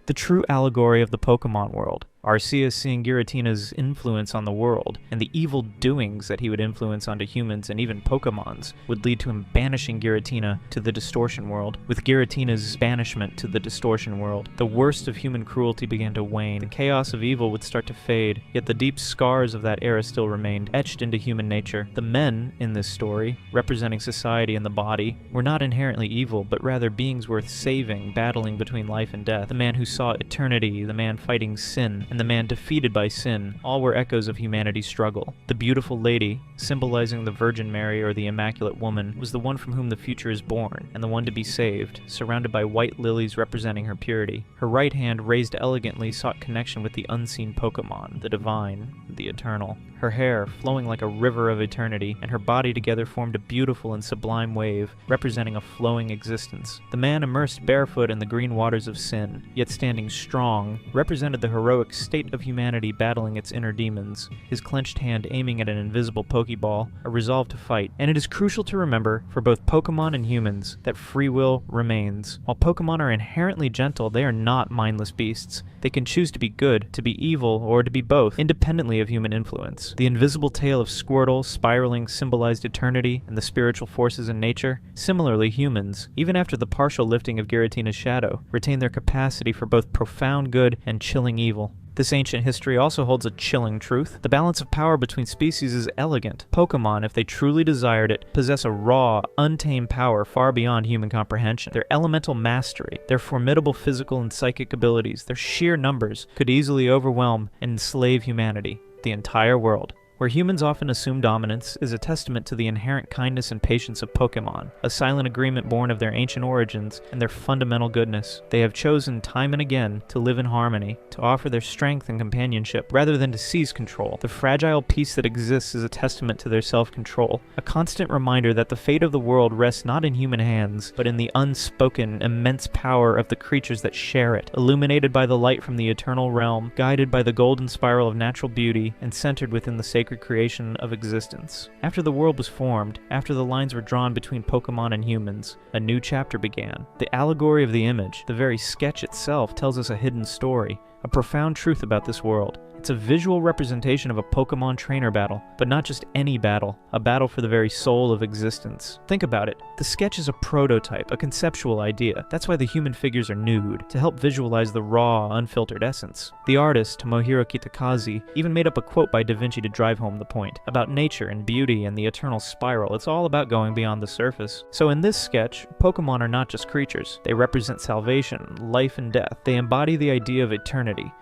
The true allegory of the Pokemon world. Arceus seeing Giratina's influence on the world, and the evil doings that he would influence onto humans and even Pokemons, would lead to him banishing Giratina to the Distortion World. With Giratina's banishment to the Distortion World, the worst of human cruelty began to wane. The chaos of evil would start to fade, yet the deep scars of that era still remained, etched into human nature. The men in this story, representing society and the body, were not inherently evil, but rather beings worth saving, battling between life and death. The man who saw eternity, the man fighting sin, and the man defeated by sin, all were echoes of humanity's struggle. The beautiful lady, symbolizing the Virgin Mary or the Immaculate Woman, was the one from whom the future is born, and the one to be saved, surrounded by white lilies representing her purity. Her right hand, raised elegantly, sought connection with the unseen Pokemon, the divine, the eternal. Her hair, flowing like a river of eternity, and her body together formed a beautiful and sublime wave, representing a flowing existence. The man, immersed barefoot in the green waters of sin, yet standing strong, represented the heroic state of humanity battling its inner demons, his clenched hand aiming at an invisible Pokeball, a resolve to fight. And it is crucial to remember, for both Pokemon and humans, that free will remains. While Pokemon are inherently gentle, they are not mindless beasts. They can choose to be good, to be evil, or to be both, independently of human influence. The invisible tail of Squirtle, spiraling, symbolized eternity and the spiritual forces in nature. Similarly, humans, even after the partial lifting of Giratina's shadow, retain their capacity for both profound good and chilling evil. This ancient history also holds a chilling truth. The balance of power between species is elegant. Pokemon, if they truly desired it, possess a raw, untamed power far beyond human comprehension. Their elemental mastery, their formidable physical and psychic abilities, their sheer numbers could easily overwhelm and enslave humanity, the entire world. Where humans often assume dominance is a testament to the inherent kindness and patience of Pokemon, a silent agreement born of their ancient origins and their fundamental goodness. They have chosen time and again to live in harmony, to offer their strength and companionship, rather than to seize control. The fragile peace that exists is a testament to their self-control, a constant reminder that the fate of the world rests not in human hands, but in the unspoken, immense power of the creatures that share it, illuminated by the light from the eternal realm, guided by the golden spiral of natural beauty, and centered within the sacred creation of existence. After the world was formed, after the lines were drawn between Pokemon and humans, a new chapter began. The allegory of the image, the very sketch itself, tells us a hidden story, a profound truth about this world. It's a visual representation of a Pokemon trainer battle, but not just any battle, a battle for the very soul of existence. Think about it. The sketch is a prototype, a conceptual idea. That's why the human figures are nude, to help visualize the raw, unfiltered essence. The artist, Tomohiro Kitakaze, even made up a quote by Da Vinci to drive home the point. About nature and beauty and the eternal spiral, it's all about going beyond the surface. So in this sketch, Pokemon are not just creatures. They represent salvation, life and death. They embody the idea of eternity, vanity,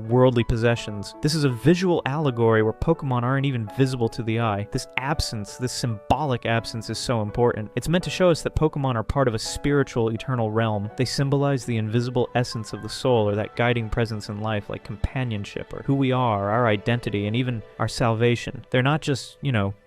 worldly possessions. This is a visual allegory where Pokemon aren't even visible to the eye. This absence, this symbolic absence, is so important. It's meant to show us that Pokemon are part of a spiritual, eternal realm. They symbolize the invisible essence of the soul, or that guiding presence in life, like companionship, or who we are, our identity, and even our salvation. They're not just,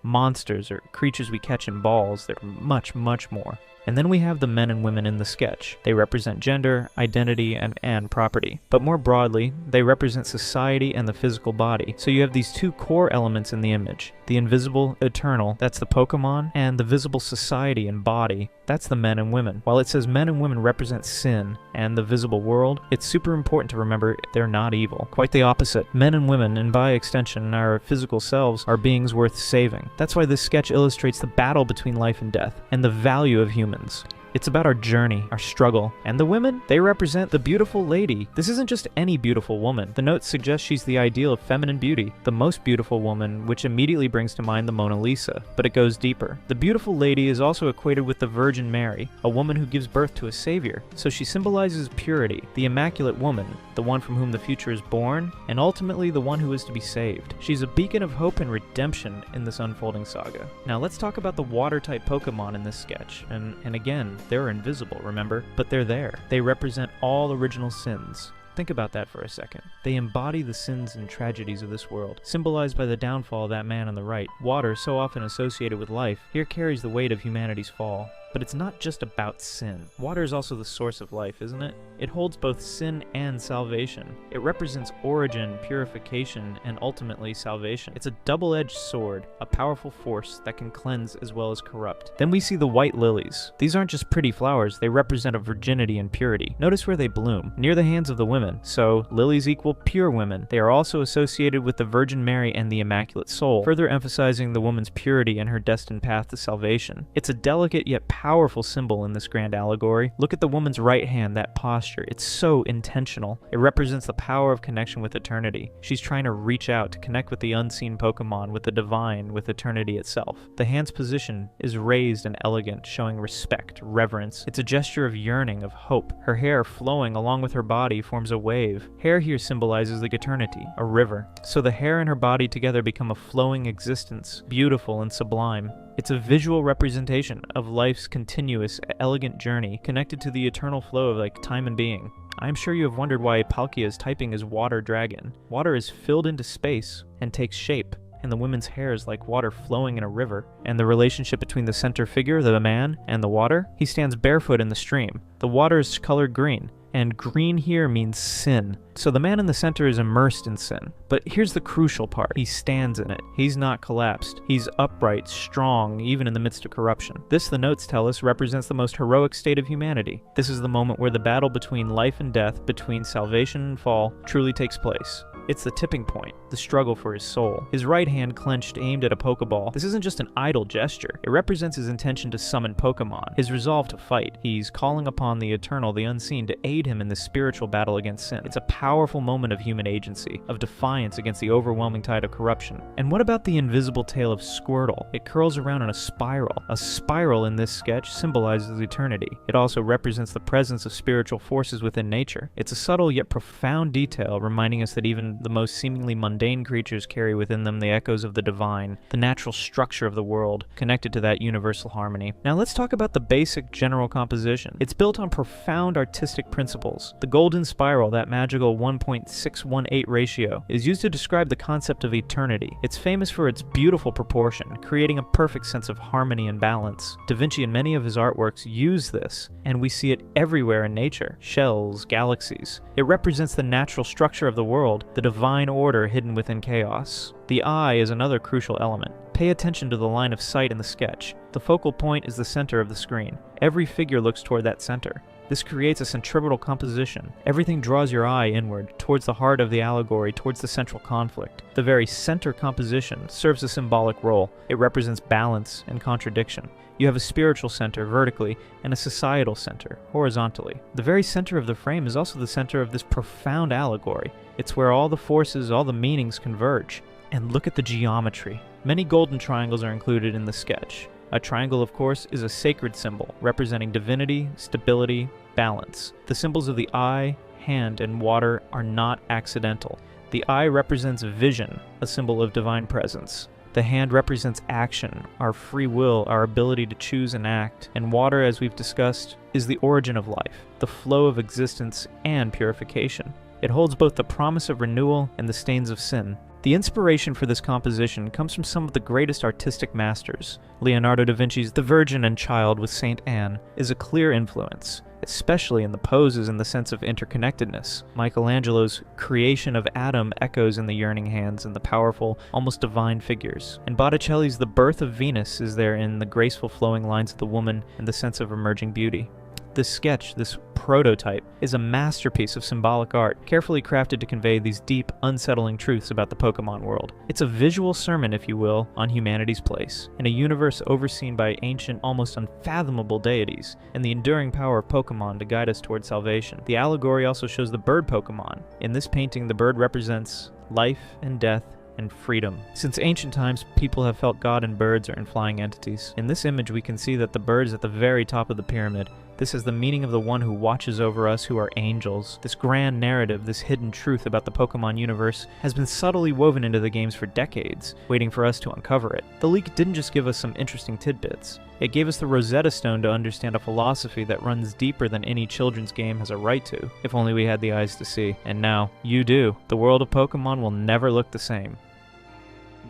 monsters or creatures we catch in balls. They're much, much more. And then we have the men and women in the sketch. They represent gender, identity, and property. But more broadly, they represent society and the physical body. So you have these two core elements in the image. The invisible, eternal, that's the Pokemon, and the visible society and body, that's the men and women. While it says men and women represent sin and the visible world, it's super important to remember they're not evil. Quite the opposite. Men and women, and by extension our physical selves, are beings worth saving. That's why this sketch illustrates the battle between life and death, and the value of humans. It's about our journey, our struggle. And the women, they represent the beautiful lady. This isn't just any beautiful woman. The notes suggest she's the ideal of feminine beauty, the most beautiful woman, which immediately brings to mind the Mona Lisa. But it goes deeper. The beautiful lady is also equated with the Virgin Mary, a woman who gives birth to a savior. So she symbolizes purity, the immaculate woman, the one from whom the future is born, and ultimately the one who is to be saved. She's a beacon of hope and redemption in this unfolding saga. Now let's talk about the water-type Pokemon in this sketch. And again, they're invisible, remember? But they're there. They represent all original sins. Think about that for a second. They embody the sins and tragedies of this world, symbolized by the downfall of that man on the right. Water, so often associated with life, here carries the weight of humanity's fall. But it's not just about sin. Water is also the source of life, isn't it? It holds both sin and salvation. It represents origin, purification, and ultimately salvation. It's a double-edged sword, a powerful force that can cleanse as well as corrupt. Then we see the white lilies. These aren't just pretty flowers, they represent a virginity and purity. Notice where they bloom, near the hands of the women. So, lilies equal pure women. They are also associated with the Virgin Mary and the Immaculate Soul, further emphasizing the woman's purity and her destined path to salvation. It's a delicate yet powerful symbol in this grand allegory. Look at the woman's right hand, that posture. It's so intentional. It represents the power of connection with eternity. She's trying to reach out to connect with the unseen Pokemon, with the divine, with eternity itself. The hand's position is raised and elegant, showing respect, reverence. It's a gesture of yearning, of hope. Her hair, flowing along with her body, forms a wave. Hair here symbolizes the eternity, a river. So the hair and her body together become a flowing existence, beautiful and sublime. It's a visual representation of life's continuous, elegant journey, connected to the eternal flow of time and being. I'm sure you have wondered why Palkia's typing is Water Dragon. Water is filled into space and takes shape, and the woman's hair is like water flowing in a river. And the relationship between the center figure, the man, and the water? He stands barefoot in the stream. The water is colored green. And green here means sin. So the man in the center is immersed in sin. But here's the crucial part. He stands in it. He's not collapsed. He's upright, strong, even in the midst of corruption. This, the notes tell us, represents the most heroic state of humanity. This is the moment where the battle between life and death, between salvation and fall, truly takes place. It's the tipping point, the struggle for his soul. His right hand clenched, aimed at a Pokeball. This isn't just an idle gesture. It represents his intention to summon Pokemon, his resolve to fight. He's calling upon the eternal, the unseen, to aid him in this spiritual battle against sin. It's a powerful moment of human agency, of defiance against the overwhelming tide of corruption. And what about the invisible tail of Squirtle? It curls around in a spiral. A spiral in this sketch symbolizes eternity. It also represents the presence of spiritual forces within nature. It's a subtle yet profound detail, reminding us that even the most seemingly mundane creatures carry within them the echoes of the divine, the natural structure of the world, connected to that universal harmony. Now let's talk about the basic general composition. It's built on profound artistic principles. The golden spiral, that magical 1.618 ratio, is used to describe the concept of eternity. It's famous for its beautiful proportion, creating a perfect sense of harmony and balance. Da Vinci and many of his artworks use this, and we see it everywhere in nature. Shells, galaxies. It represents the natural structure of the world, the divine order hidden within chaos. The eye is another crucial element. Pay attention to the line of sight in the sketch. The focal point is the center of the screen. Every figure looks toward that center. This creates a centripetal composition. Everything draws your eye inward, towards the heart of the allegory, towards the central conflict. The very center composition serves a symbolic role. It represents balance and contradiction. You have a spiritual center vertically and a societal center horizontally. The very center of the frame is also the center of this profound allegory. It's where all the forces, all the meanings converge. And look at the geometry. Many golden triangles are included in the sketch. A triangle, of course, is a sacred symbol representing divinity, stability, balance. The symbols of the eye, hand and water are not accidental. The eye represents vision, a symbol of divine presence. The hand represents action, our free will, our ability to choose and act. And water, as we've discussed, is the origin of life, the flow of existence and purification. It holds both the promise of renewal and the stains of sin. The inspiration for this composition comes from some of the greatest artistic masters. Leonardo da Vinci's The Virgin and Child with Saint Anne is a clear influence, especially in the poses and the sense of interconnectedness. Michelangelo's creation of Adam echoes in the yearning hands and the powerful, almost divine figures. And Botticelli's The Birth of Venus is there in the graceful flowing lines of the woman and the sense of emerging beauty. This sketch, this prototype, is a masterpiece of symbolic art, carefully crafted to convey these deep, unsettling truths about the Pokemon world. It's a visual sermon, if you will, on humanity's place, in a universe overseen by ancient, almost unfathomable deities, and the enduring power of Pokemon to guide us towards salvation. The allegory also shows the bird Pokemon. In this painting, the bird represents life and death and freedom. Since ancient times, people have felt God and birds are in flying entities. In this image, we can see that the bird is at the very top of the pyramid. This is the meaning of the one who watches over us, who are angels. This grand narrative, this hidden truth about the Pokemon universe, has been subtly woven into the games for decades, waiting for us to uncover it. The leak didn't just give us some interesting tidbits. It gave us the Rosetta Stone to understand a philosophy that runs deeper than any children's game has a right to, if only we had the eyes to see. And now, you do. The world of Pokemon will never look the same.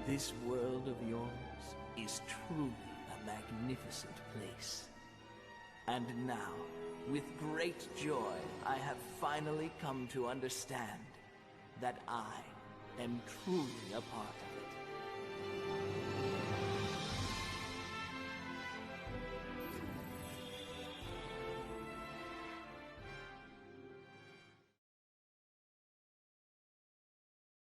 This world of yours is truly a magnificent place. And now, with great joy, I have finally come to understand that I am truly a part of it.